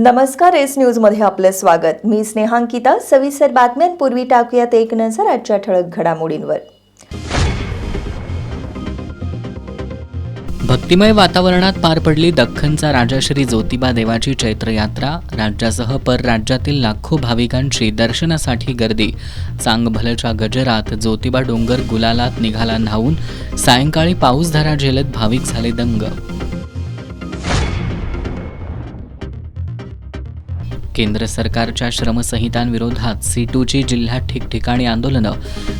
नमस्कार, S news मध्ये आपलं स्वागत। मी स्नेहांकिता। सविस्तर बातम्यांपूर्वी टाकूयात एक नजर आजच्या ठळक घडामोडींवर। भक्तिमय वातावरणात पार पडली दख्खनचा राजा श्री ज्योतिबा देवाची चैत्र यात्रा। राज्यासह परराज्यातील लाखो भाविकांची दर्शनासाठी गर्दी। चांगभलच्या गजरात ज्योतिबा डोंगर गुलालात निघाला न्हावून। सायंकाळी पाऊसधारा झेलत भाविक झाले दंग। केंद्र सरकारच्या श्रमसंहितांविरोधात C2ची जिल्ह्यात ठिकठिकाणी आंदोलनं।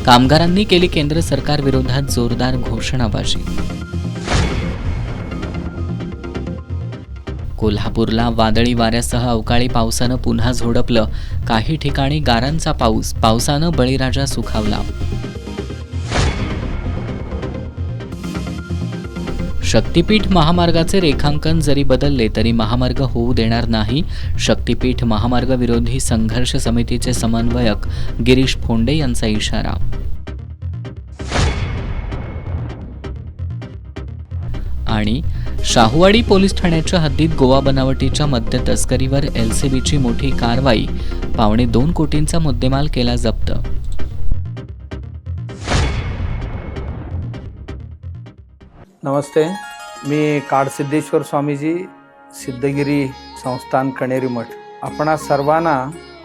कामगारांनी केली केंद्र सरकार विरोधात जोरदार घोषणाबाजी। कोल्हापूरला वादळी वाऱ्यासह अवकाळी पावसानं पुन्हा झोडपलं। काही ठिकाणी गारांचा पाऊस। पावसानं बळीराजा सुखावला। शक्तीपीठ महामार्गाचे रेखांकन जरी बदलले तरी महामार्ग होऊ देणार नाही। शक्तीपीठ महामार्ग विरोधी संघर्ष समितीचे समन्वयक गिरीश फोंडे यांचा इशारा। आणि शाहूवाडी पोलीस ठाण्याच्या हद्दीत गोवा बनावटीच्या मद्य तस्करीवर LCBची मोठी कारवाई। 2.25 कोटींचा मुद्देमाल केला जप्त। नमस्ते, मी काडसिद्धेश्वर स्वामीजी, सिद्धगिरी संस्थान कणेरी मठ, आपणा सर्वांना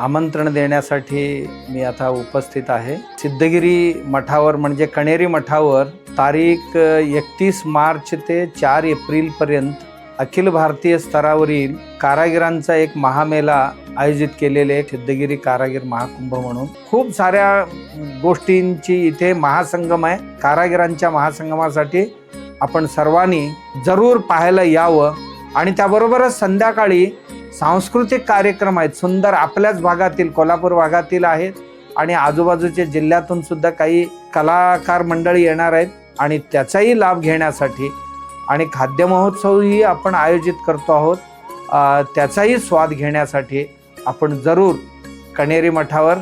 आमंत्रण देण्यासाठी मी आता उपस्थित आहे। सिद्धगिरी मठावर म्हणजे कणेरी मठावर तारीख 31 मार्च ते 4 एप्रिल पर्यंत अखिल भारतीय स्तरावरील कारागिरांचा एक महामेला आयोजित केलेले आहे। सिद्धगिरी कारागीर महाकुंभ म्हणून खूप साऱ्या गोष्टींची इथे महासंगम आहे। कारागिरांच्या महासंगमासाठी आपण सर्वांनी जरूर पाहायला यावं। आणि त्याबरोबरच संध्याकाळी सांस्कृतिक कार्यक्रम आहेत सुंदर, आपल्याच भागातील कोल्हापूर भागातील आहेत आणि आजूबाजूच्या जिल्ह्यातून सुद्धा काही कलाकार मंडळी येणार आहेत आणि त्याचाही लाभ घेण्यासाठी आणि खाद्य महोत्सवही आपण आयोजित करतो आहोत, त्याचाही स्वाद घेण्यासाठी आपण जरूर कणेरी मठावर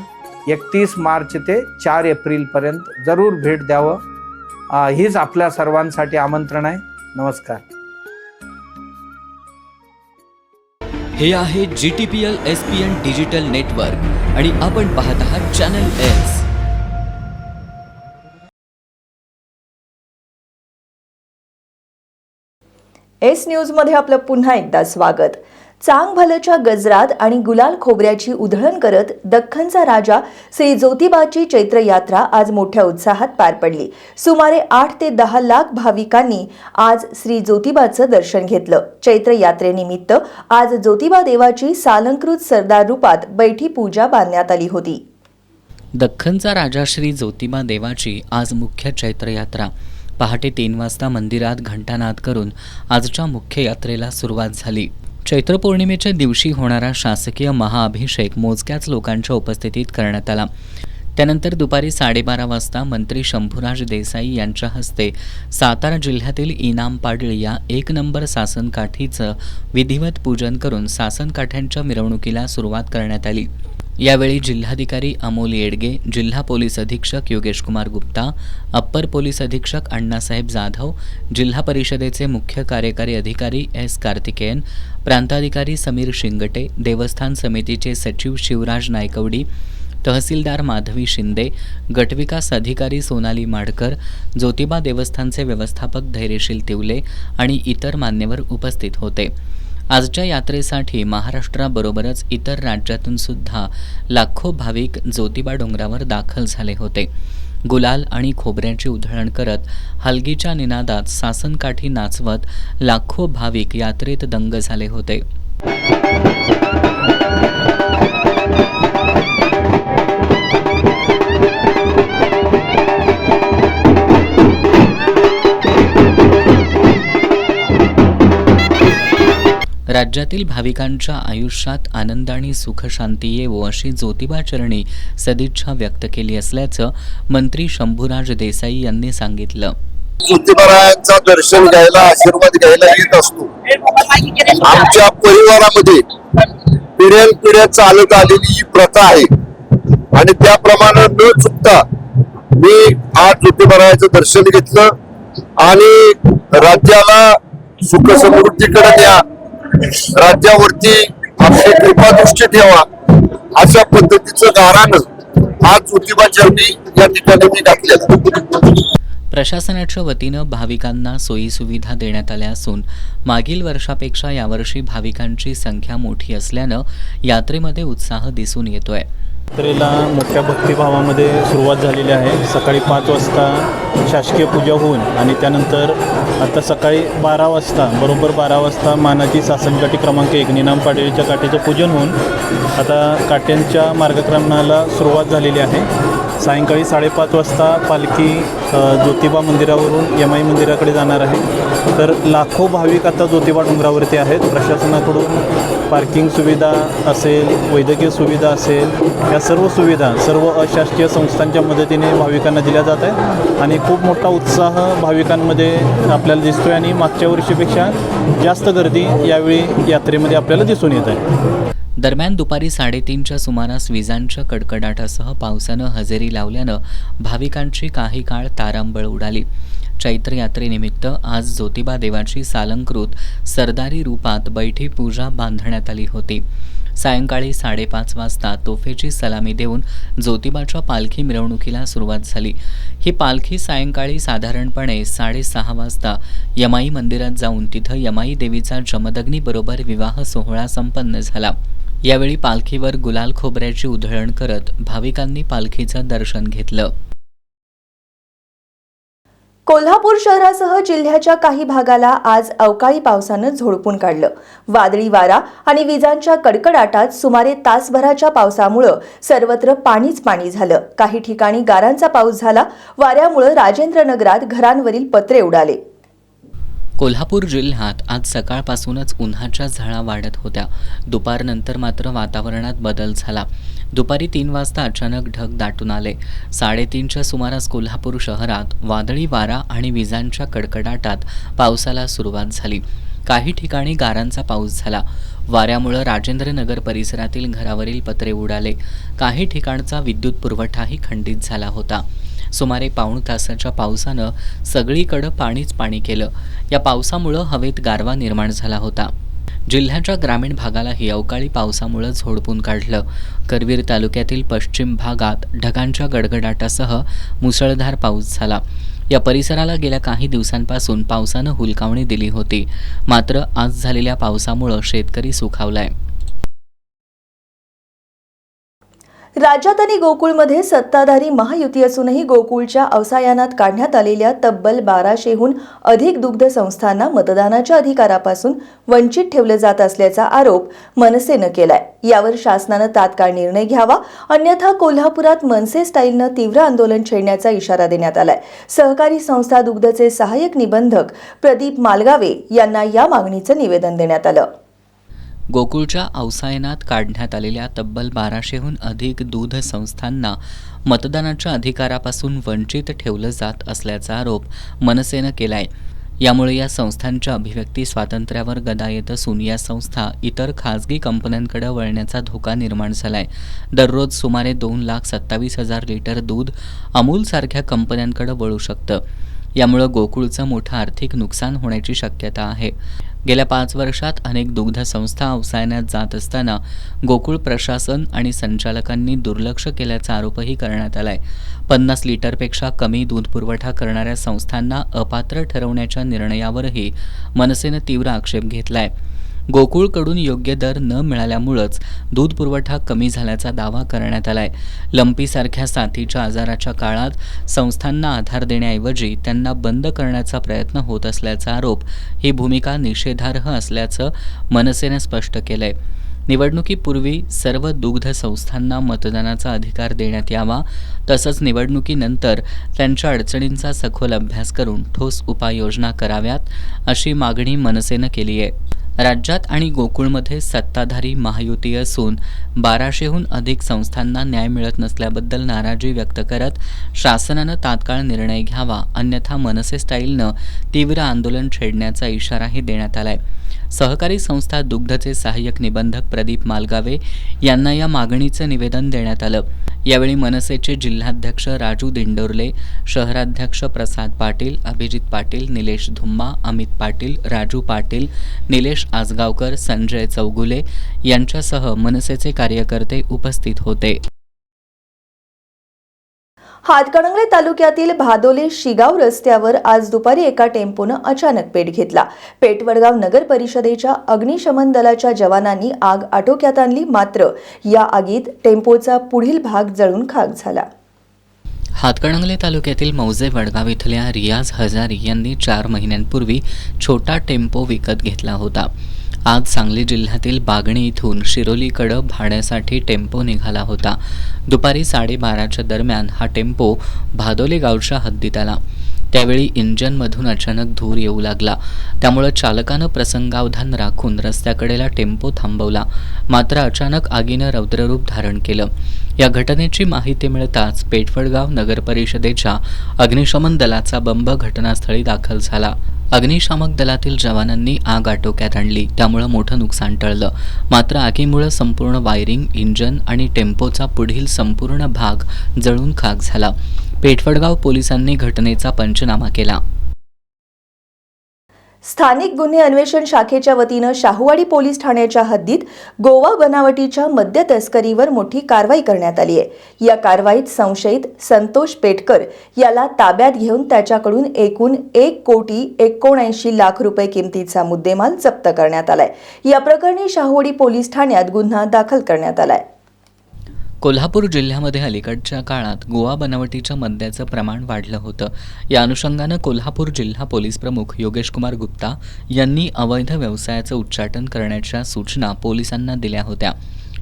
31 मार्च ते 4 एप्रिल पर्यंत जरूर भेट द्यावं। हीच आपल्या सर्वांसाठी आमंत्रण आहे। नमस्कार। हे आहे GTPL SPN डिजिटल नेटवर्क आणि आपण पाहत आहात चॅनल एस। एस न्यूज मध्ये आपलं पुन्हा एकदा स्वागत। चांगभलच्या गजरात आणि गुलाल खोबऱ्याची उधळण करत दख्खनचा राजा श्री ज्योतिबाची चैत्र यात्रा आज मोठ्या उत्साहात पार पडली। सुमारे 8 ते 10 लाख भाविकांनी आज श्री ज्योतिबाचं दर्शन घेतलं। चैत्र यात्रेनिमित्त आज ज्योतिबा देवाची सालंकृत सरदार रूपात बैठी पूजा बांधण्यात आली होती। दख्खनचा राजा श्री ज्योतिबा देवाची आज मुख्य चैत्र यात्रा। पहाटे 3 वाजता मंदिरात घंटानाद करून आजच्या मुख्य यात्रेला सुरुवात झाली। चैत्र पौर्णिमेच्या दिवशी होणारा शासकीय महाअभिषेक मोजक्याच लोकांच्या उपस्थितीत करण्यात आला। त्यानंतर दुपारी 12:30 वाजता मंत्री शंभूराज देसाई यांच्या हस्ते सातारा जिल्ह्यातील इनाम पाडळ या 1 नंबर सासनकाठीचं विधिवत पूजन करून सासनकाठ्यांच्या मिरवणुकीला सुरुवात करण्यात आली। यावेळी जिल्हाधिकारी अमोल येडगे, जिल्हा पोलीस अधीक्षक योगेश कुमार गुप्ता, अप्पर पोलीस अधीक्षक अण्णासाहेब जाधव, जिल्हा परिषदेचे मुख्य कार्यकारी अधिकारी S कार्तिकेयन, प्रांताधिकारी समीर शिंगटे, देवस्थान समितीचे सचिव शिवराज नायकवडी, तहसीलदार माधवी शिंदे, गटविकास अधिकारी सोनाली माडकर, ज्योतिबा देवस्थानचे व्यवस्थापक धैर्यशील तिवले आणि इतर मान्यवर उपस्थित होते। आजच्या यात्रेसाठी महाराष्ट्राबरोबरच इतर राज्यातून सुद्धा लाखो भाविक ज्योतिबा डोंगरावर दाखल झाले होते। गुलाल आणि खोबऱ्याची उधळण करत हलगीच्या निनादात सासनकाठी नाचवत लाखो भाविक यात्रेत दंग झाले होते। राज्यातील भाविकांच्या आयुष्यात आनंद आणि सुखशांती येवो अशी ज्योतिबा चरणी सदिच्छा व्यक्त केली असल्याचं मंत्री शंभूराज देसाई यांनी सांगितलं। ज्योतिबारायांचा दर्शन घ्यायला, आशीर्वाद घ्यायला येत असतो। आमच्या परिवारामध्ये पिढ्यानपिढ्या चालत आलेली ही प्रथा आहे आणि त्याप्रमाणे न चुकता मी आज ज्योतिबारायांचं दर्शन घेतलं आणि राज्याला सुख समृद्धीकडे न्या, राज्यावरती आपली कृपादृष्टी ठेवा अशा पद्धतीचं गारानं आज ज्योतिबा चरणी या ठिकाणी मी घातलेलं. प्रशासनाच्या वतीनं भाविकांना सोयीसुविधा देण्यात आल्या असून मागील वर्षापेक्षा यावर्षी भाविकांची संख्या मोठी असल्यानं यात्रेमध्ये उत्साह दिसून येतोय. यात्रेला मोठ्या भक्तिभावामध्ये सुरुवात झालेली आहे. सकाळी 5 वाजता शासकीय पूजा होऊन आणि त्यानंतर आता सकाळी 12 वाजता बरोबर 12 वाजता मानाची सासनकाठी क्रमांक 1 निनाम पाडळीच्या काठीचं पूजन होऊन आता काट्यांच्या मार्गक्रमणाला सुरुवात झालेली आहे. सायंकाळी 5:30 वाजता पालखी ज्योतिबा मंदिरावरून यमाई मंदिराकडे जाणार आहे. तर लाखो भाविक आता ज्योतिबा डोंगरावरती आहेत. प्रशासनाकडून पार्किंग सुविधा असेल, वैद्यकीय सुविधा असेल, या सर्व सुविधा सर्व अशासकीय संस्थांच्या मदतीने भाविकांना दिल्या जात आहेत आणि खूप मोठा उत्साह भाविकांमध्ये आपल्याला दिसतोय आणि मागच्या वर्षीपेक्षा जास्त गर्दी यावेळी यात्रेमध्ये आपल्याला दिसून येत आहे. दरम्यान दुपारी 3:30च्या सुमारास विजांच्या कडकडाटासह पावसानं हजेरी लावल्यानं भाविकांची काही काळ तारांबळ उडाली. चैत्र यात्रेनिमित्त आज ज्योतिबा देवाची सालंकृत सरदारी रूपात बैठी पूजा बांधण्यात आली होती. सायंकाळी 5:30 वाजता तोफेची सलामी देऊन ज्योतिबाच्या पालखी मिरवणुकीला सुरुवात झाली. ही पालखी सायंकाळी साधारणपणे 6:30 वाजता यमाई मंदिरात जाऊन तिथं यमाई देवीचा जमदग्नीबरोबर विवाह सोहळा संपन्न झाला. यावेळी पालखीवर गुलाल खोबऱ्याची उधळण करत भाविकांनी पालखीचं दर्शन घेतलं. कोल्हापूर शहरासह जिल्ह्याच्या काही भागाला आज अवकाळी पावसानं झोडपून काढलं. वादळी वारा आणि विजांच्या कडकडाटात सुमारे तासभराच्या पावसामुळं सर्वत्र पाणीच पाणी झालं. काही ठिकाणी गारांचा पाऊस झाला. वाऱ्यामुळं राजेंद्रनगरात घरांवरील पत्रे उडाले. कोल्हापूर जिल्ह्यात आज सकाळपासूनच उन्हाच्या झळा वाढत होत्या. दुपारनंतर मात्र वातावरणात बदल झाला. दुपारी 3 वाजता अचानक ढग दाटून आले. 3:30च्या सुमारास कोल्हापूर शहरात वादळी वारा आणि विजांच्या कडकडाटात पावसाला सुरुवात झाली. काही ठिकाणी गारांचा पाऊस झाला. वाऱ्यामुळे राजेंद्रनगर परिसरातील घरावरील पत्रे उडाले. काही ठिकाणचा विद्युत पुरवठाही खंडित झाला होता. सुमारे पाऊण तासाच्या पावसानं सगळीकडे पाणीच पाणी केलं. या पावसामुळं हवेत गारवा निर्माण झाला होता. जिल्ह्याच्या ग्रामीण भागालाही अवकाळी पावसामुळे झोडपून काढलं. करवीर तालुक्यातील पश्चिम भागात ढगांच्या गडगडाटासह मुसळधार पाऊस झाला. या परिसराला गेल्या काही दिवसांपासून पावसानं हुलकावणी दिली होती. मात्र आज झालेल्या पावसामुळे शेतकरी सुखावलाय. राज्यात आणि गोकुळमध्ये सत्ताधारी महायुती असूनही गोकुळच्या अवसायानात काढण्यात आलेल्या तब्बल 1200हून अधिक दुग्ध संस्थांना मतदानाच्या अधिकारापासून वंचित ठेवलं जात असल्याचा आरोप मनसेनं केलाय. यावर शासनानं तात्काळ निर्णय घ्यावा, अन्यथा कोल्हापुरात मनसे स्टाईलनं तीव्र आंदोलन छेडण्याचा इशारा देण्यात आलाय. सहकारी संस्था दुग्धचे सहाय्यक निबंधक प्रदीप मालगावे यांना या मागणीचं निवेदन देण्यात आलं. गोकुळच्या अवसायनात काढण्यात आलेल्या तब्बल 1200हून अधिक दूध संस्थांना मतदानाच्या अधिकारापासून वंचित ठेवलं जात असल्याचा आरोप मनसेनं केलाय. यामुळे या संस्थांच्या अभिव्यक्ती स्वातंत्र्यावर गदा येत असून या संस्था इतर खासगी कंपन्यांकडे वळण्याचा धोका निर्माण झालाय. दररोज सुमारे 2,27,000 लिटर दूध अमूलसारख्या कंपन्यांकडे वळू शकतं. यामुळे गोकुळचं मोठं आर्थिक नुकसान होण्याची शक्यता आहे. गेल्या 5 वर्षात अनेक दुग्ध संस्था अवसायनात जात असताना गोकुळ प्रशासन आणि संचालकांनी दुर्लक्ष केल्याचा आरोपही करण्यात आलाय. 50 लिटरपेक्षा कमी दूध पुरवठा करणाऱ्या संस्थांना अपात्र ठरवण्याच्या निर्णयावरही मनसेनं तीव्र आक्षेप घेतलाय. गोकुळकडून योग्य दर न मिळाल्यामुळेच दूध पुरवठा कमी झाल्याचा दावा करण्यात आलाय. लंपीसारख्या साथीच्या आजाराच्या काळात संस्थांना आधार देण्याऐवजी त्यांना बंद करण्याचा प्रयत्न होत असल्याचा आरोप ही भूमिका निषेधार्ह असल्याचं मनसेने स्पष्ट केलंय. निवडणुकीपूर्वी सर्व दुग्ध संस्थांना मतदानाचा अधिकार देण्यात यावा, तसंच निवडणुकीनंतर त्यांच्या अडचणींचा सखोल अभ्यास करून ठोस उपाययोजना कराव्यात, अशी मागणी मनसेनं केली आहे. राज्यात आणि गोकुळमध्ये सत्ताधारी महायुती असून 1200हून अधिक संस्थांना न्याय मिळत नसल्याबद्दल नाराजी व्यक्त करत शासनानं तात्काळ निर्णय घ्यावा, अन्यथा मनसे स्टाईलनं तीव्र आंदोलन छेडण्याचा इशाराही देण्यात आलाय. सहकारी संस्था दुग्धचे सहाय्यक निबंधक प्रदीप मालगावे यांना या मागणीचं निवेदन देण्यात आलं. यावेळी मनसेचे जिल्हाध्यक्ष राजू दिंडोरले, शहराध्यक्ष प्रसाद पाटील, अभिजित पाटील, निलेश धुम्मा, अमित पाटील, राजू पाटील, निलेश आसगावकर, संजय चौगुले यांच्यासह मनसेचे कार्यकर्ते उपस्थित होते. हातकणंगले तालुक्यातील भादोले शिगाव रस्त्यावर आज दुपारी एका टेम्पोनं अचानक पेट घेतला. पेठवडगाव नगर परिषदेच्या अग्निशमन दलाच्या जवानांनी आग आटोक्यात आणली, मात्र या आगीत टेम्पोचा पुढील भाग जळून खाक झाला. हातकणंगले तालुक्यातील मौजे वडगाव इथल्या रियाज हजारी यांनी 4 महिन्यांपूर्वी छोटा टेम्पो विकत घेतला होता. आज सांगली जिल्ह्यातील बागणी इथून शिरोलीकडे भाड्यासाठी टेम्पो निघाला होता. दुपारी 12:30च्या दरम्यान हा टेम्पो भादोली गावच्या हद्दीत आला. त्यावेळी इंजनमधून अचानक धूर येऊ लागला. त्यामुळे चालकानं प्रसंगावधान राखून रस्त्याकडेला टेम्पो थांबवला, मात्र अचानक आगीनं रौद्ररूप धारण केलं. या घटनेची माहिती मिळताच पेठवडगाव नगर परिषदेच्या अग्निशमन दलाचा बंब घटनास्थळी दाखल झाला. अग्निशामक दलातील जवानांनी आग आटोक्यात आणली, त्यामुळे मोठं नुकसान टळलं. मात्र आगीमुळे संपूर्ण वायरिंग, इंजन आणि टेम्पोचा पुढील संपूर्ण भाग जळून खाक झाला. पेठवडगाव पोलिसांनी घटनेचा पंचनामा केला. स्थानिक गुन्हे अन्वेषण शाखेच्या वतीनं शाहूवाडी पोलीस ठाण्याच्या हद्दीत गोवा बनावटीच्या मद्य तस्करीवर मोठी कारवाई करण्यात आली आहे. या कारवाईत संशयित संतोष पेटकर याला ताब्यात घेऊन त्याच्याकडून एकूण 1,79,00,000 रुपये किमतीचा मुद्देमाल जप्त करण्यात आलाय. या प्रकरणी शाहूवाडी पोलीस ठाण्यात गुन्हा दाखल करण्यात आलाय. कोल्हापूर जिल्ह्यामध्ये अलीकडच्या काळात गोवा बनावटीच्या मद्याचं प्रमाण वाढलं होतं. या अनुषंगानं कोल्हापूर जिल्हा पोलीस प्रमुख योगेश कुमार गुप्ता यांनी अवैध व्यवसायाचं उच्चाटन करण्याच्या सूचना पोलिसांना दिल्या होत्या.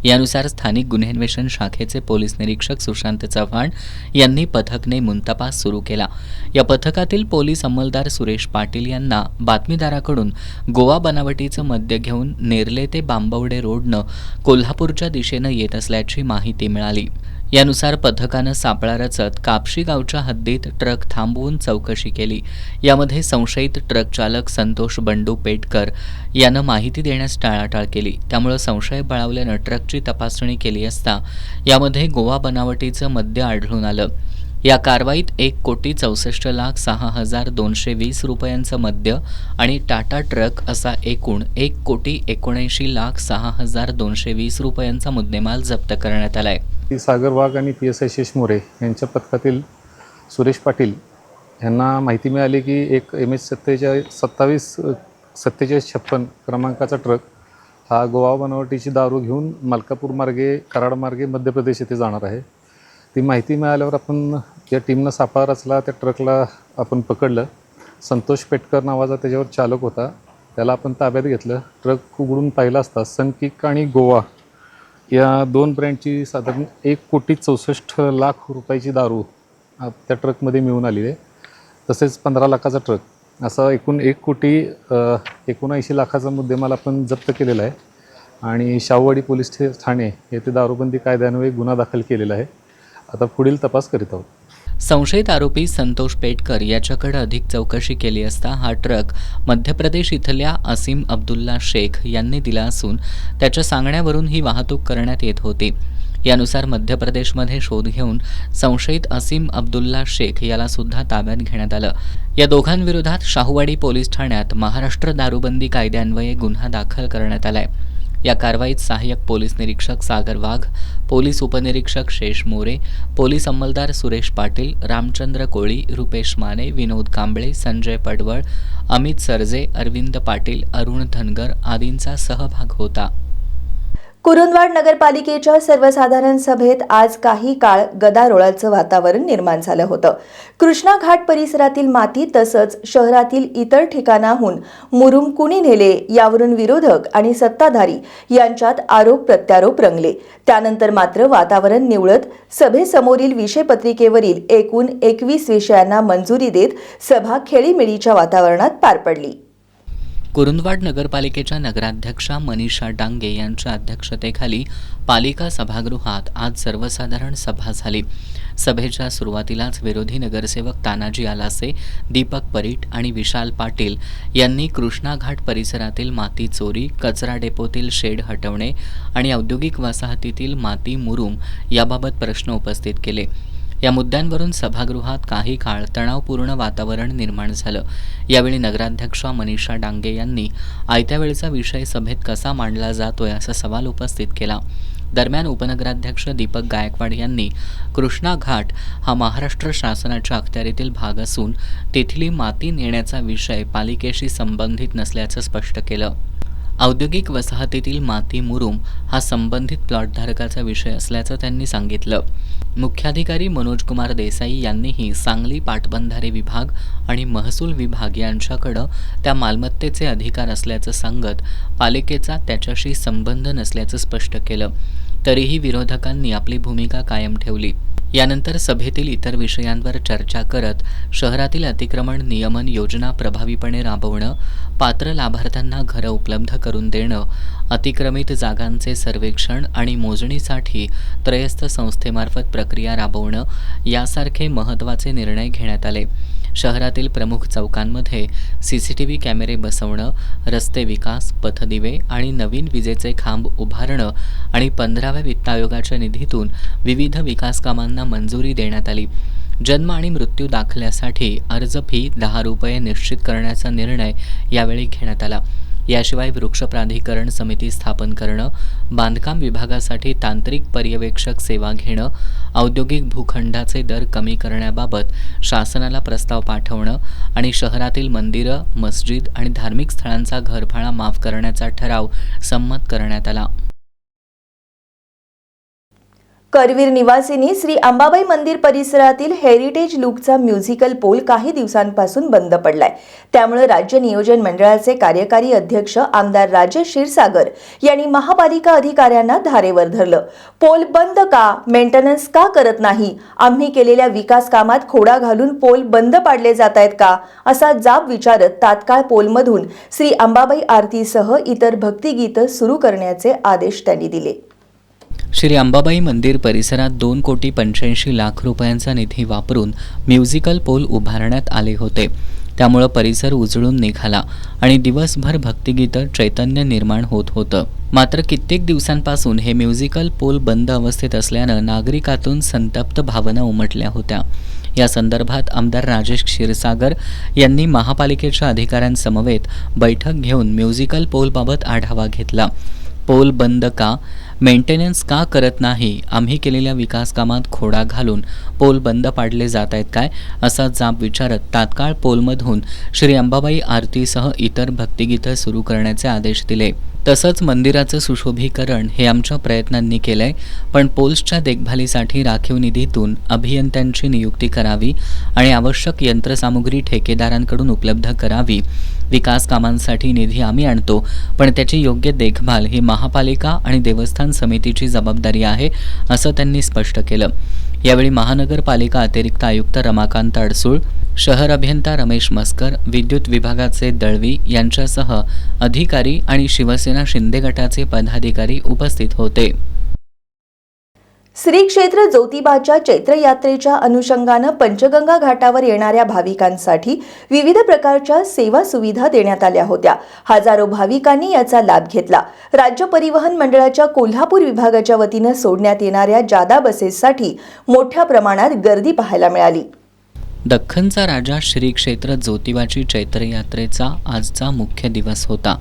यानुसार स्थानिक गुन्हे अन्वेषण शाखेचे पोलीस निरीक्षक सुशांत चव्हाण यांनी पथक नेमून तपास सुरू केला. या पथकातील पोलीस अंमलदार सुरेश पाटील यांना बातमीदाराकडून गोवा बनावटीचं मद्य घेऊन नेरले ते बांबवडे रोडनं कोल्हापूरच्या दिशेनं येत असल्याची माहिती मिळाली. यानुसार पथकानं सापळा रचत कापशी गावच्या हद्दीत ट्रक थांबवून चौकशी केली. यामध्ये संशयित ट्रक चालक संतोष बंडू पेटकर यानं माहिती देण्यास टाळाटाळ केली. त्यामुळे संशय बळावल्यानं ट्रकची तपासणी केली असता यामध्ये गोवा बनावटीचं मद्य आढळून आलं. या कारवाईत 1,64,06,220 रुपयांचं मद्य आणि टाटा ट्रक असा एकूण 1,79,06,220 रुपयांचा मुद्देमाल जप्त करण्यात आलाय. सागर वाघ आणि PSI शेष मोरे यांच्या पथकातील सुरेश पाटील यांना माहिती मिळाली की एक MS 2756 क्रमांकाचा ट्रक हा गोवा बनावटीची दारू घेऊन मलकापूर मार्गे, कराड मार्गे मध्य प्रदेश येथे जाणार आहे. ती माहिती मिळाल्यावर आपण या टीमनं सापळा रचला. त्या ट्रकला आपण पकडलं. संतोष पेटकर नावाचा त्याच्यावर चालक होता, त्याला आपण ताब्यात घेतलं. ट्रक उघडून पाहिला असता सनकिक आणि गोवा या 2 ब्रँडची साधारण 1,64,00,000 रुपयाची दारू त्या ट्रकमध्ये मिळून आली आहे. तसेच 15 लाखाचा ट्रक असा एकूण 1,79,00,000चा मुद्देमाल आपण जप्त केलेला आहे आणि शाहूवाडी पोलीस ठाणे येथे दारूबंदी कायद्यान्वये गुन्हा दाखल केलेला आहे. आता पुढील तपास करीत आहोत. संशयित आरोपी संतोष पेटकर याच्याकडे अधिक चौकशी केली असता हा ट्रक मध्य प्रदेश इथल्या असीम अब्दुल्ला शेख यांनी दिला असून त्याच्या सांगण्यावरून ही वाहतूक करण्यात येत होती. यानुसार मध्य प्रदेशमध्ये शोध घेऊन संशयित असीम अब्दुल्ला शेख याला सुद्धा ताब्यात घेण्यात आलं. या दोघांविरोधात शाहूवाडी पोलीस ठाण्यात महाराष्ट्र दारूबंदी कायद्यान्वये गुन्हा दाखल करण्यात आलाय. या कारवाईत सहाय्यक पोलीस निरीक्षक सागर वाघ, पोलीस उपनिरीक्षक शेष मोरे, पोलीस अंमलदार सुरेश पाटील, रामचंद्र कोळी, रुपेश माने, विनोद कांबळे, संजय पडवळ, अमित सरजे, अरविंद पाटील, अरुण धनगर आदींचा सहभाग होता. कुरुंदवाड नगरपालिकेच्या सर्वसाधारण सभेत आज काही काळ गदारोळाचं वातावरण निर्माण झालं होतं. कृष्णा घाट परिसरातील माती तसंच शहरातील इतर ठिकाणाहून मुरुम कुणी नेले यावरून विरोधक आणि सत्ताधारी यांच्यात आरोप प्रत्यारोप रंगले. त्यानंतर मात्र वातावरण निवळत सभेसमोरील विषयपत्रिकेवरील एकूण 21 विषयांना मंजुरी देत सभा खेळीमेळीच्या वातावरणात पार पडली. कुरुंदवाड नगरपालिकेच्या नगराध्यक्षा मनीषा डांगे यांच्या अध्यक्षतेखाली पालिका सभागृहात आज सर्वसाधारण सभा झाली. सभेच्या सुरुवातीलाच विरोधी नगरसेवक तानाजी आलासे, दीपक परीट आणि विशाल पाटील यांनी कृष्णा घाट परिसरातील माती चोरी, कचरा डेपोतील शेड हटवणे आणि औद्योगिक वसाहतीतील माती मुरूम याबाबत प्रश्न उपस्थित केले. या मुद्द्यांवरून सभागृहात काही काळ तणावपूर्ण वातावरण निर्माण झालं. यावेळी नगराध्यक्षा मनीषा डांगे यांनी आयत्या वेळेचा विषय सभेत कसा मांडला जातोय असा सवाल उपस्थित केला. दरम्यान उपनगराध्यक्ष दीपक गायकवाड यांनी कृष्णा घाट हा महाराष्ट्र शासनाच्या अखत्यारीतील भाग असून तेथील माती नेण्याचा विषय पालिकेशी संबंधित नसल्याचं स्पष्ट केलं. औद्योगिक वसाहतीतील माती मुरूम हा संबंधित प्लॉटधारकाचा विषय असल्याचं त्यांनी सांगितलं. मुख्याधिकारी मनोज कुमार देसाई यांनीही सांगली पाटबंधारे विभाग आणि महसूल विभाग यांच्याकडं त्या मालमत्तेचे अधिकार असल्याचं सांगत पालिकेचा त्याच्याशी संबंध नसल्याचं स्पष्ट केलं. तरीही विरोधकांनी आपली भूमिका कायम ठेवली. यानंतर सभेतील इतर विषयांवर चर्चा करत शहरातील अतिक्रमण नियमन योजना प्रभावीपणे राबवणं, पात्र लाभार्थ्यांना घरं उपलब्ध करून देणं, अतिक्रमित जागांचे सर्वेक्षण आणि मोजणीसाठी त्रयस्थ संस्थेमार्फत प्रक्रिया राबवणं यासारखे महत्त्वाचे निर्णय घेण्यात आले. शहरातील प्रमुख चौकांमध्ये CCTV कॅमेरे बसवणं, रस्ते विकास, पथदिवे आणि नवीन विजेचे खांब उभारणं आणि 15व्या वित्त आयोगाच्या निधीतून विविध विकास कामांना मंजुरी देण्यात आली. जन्म आणि मृत्यू दाखल्यासाठी अर्ज फी 10 रुपये निश्चित करण्याचा निर्णय यावेळी घेण्यात आला. याशिवाय वृक्ष प्राधिकरण समिती स्थापन करणं, बांधकाम विभागासाठी तांत्रिक पर्यवेक्षक सेवा घेणं, औद्योगिक भूखंडाचे दर कमी करण्याबाबत शासनाला प्रस्ताव पाठवणं आणि शहरातील मंदिरं, मस्जिद आणि धार्मिक स्थळांचा घरफाळा माफ करण्याचा ठराव संमत करण्यात आला. करवीर निवासिनी श्री अंबाबाई मंदिर परिसरातील हेरिटेज लुकचा म्युझिकल पोल काही दिवसांपासून बंद पडलाय. त्यामुळे राज्य नियोजन मंडळाचे कार्यकारी अध्यक्ष आमदार राजेश क्षीरसागर यांनी महापालिका अधिकाऱ्यांना धारेवर धरलं. पोल बंद का, मेंटेनन्स का करत नाही, आम्ही केलेल्या विकास कामात खोडा घालून पोल बंद पाडले जात आहेत का, असा जाब विचारत तात्काळ पोलमधून श्री अंबाबाई आरतीसह इतर भक्तिगीतं सुरू करण्याचे आदेश त्यांनी दिले. श्री अंबाबाई मंदिर परिसरात 2,85,00,000 रुपयांचा निधी वापरून म्युझिकल पोल उभारण्यात आले होते. त्यामुळं परिसर उजळून निघाला आणि दिवसभर भक्तिगीतं चैतन्य निर्माण होत होतं. मात्र कित्येक दिवसांपासून हे म्युझिकल पोल बंद अवस्थेत असल्यानं नागरिकातून संतप्त भावना उमटल्या होत्या. या संदर्भात आमदार राजेश क्षीरसागर यांनी महापालिकेच्या अधिकाऱ्यांसमवेत बैठक घेऊन म्युझिकल पोलबाबत आढावा घेतला. पोल बंद का, मेंटेनन्स का करत नाही, आम्ही केलेल्या विकास कामात खोडा घालून पोल बंद पाडले जात आहेत काय, असा जाब विचारत तात्काळ पोलमधून श्री अंबाबाई आरतीसह इतर भक्तिगीतं सुरू करण्याचे आदेश दिले. तसंच मंदिराचं सुशोभीकरण हे आमच्या प्रयत्नांनी केलंय, पण पोल्सच्या देखभालीसाठी राखीव निधीतून अभियंत्यांची नियुक्ती करावी आणि आवश्यक यंत्रसामुग्री ठेकेदारांकडून उपलब्ध करावी. विकास कामांसाठी निधी आम्ही आणतो, पण त्याची योग्य देखभाल ही महापालिका आणि देवस्थान समितीची जबाबदारी आहे, असं त्यांनी स्पष्ट केलं. यावेळी महानगरपालिका अतिरिक्त आयुक्त रमाकांत अडसूळ, शहर अभियंता रमेश मस्कर, विद्युत विभागाचे दळवी यांच्यासह अधिकारी आणि शिवसेना शिंदे गटाचे पदाधिकारी उपस्थित होते. श्री क्षेत्र ज्योतिबाच्या चैत्र यात्रेच्या अनुषंगानं पंचगंगा घाटावर येणाऱ्या भाविकांसाठी विविध प्रकारच्या सेवा सुविधा देण्यात आल्या होत्या. हजारो भाविकांनी याचा लाभ घेतला. राज्य परिवहन मंडळाच्या कोल्हापूर विभागाच्या वतीनं सोडण्यात येणाऱ्या जादा बसेससाठी मोठ्या प्रमाणात गर्दी पाहायला मिळाली. दख्खनचा राजा श्री क्षेत्र ज्योतिबाची चैत्र यात्रेचा आजचा मुख्य दिवस होता.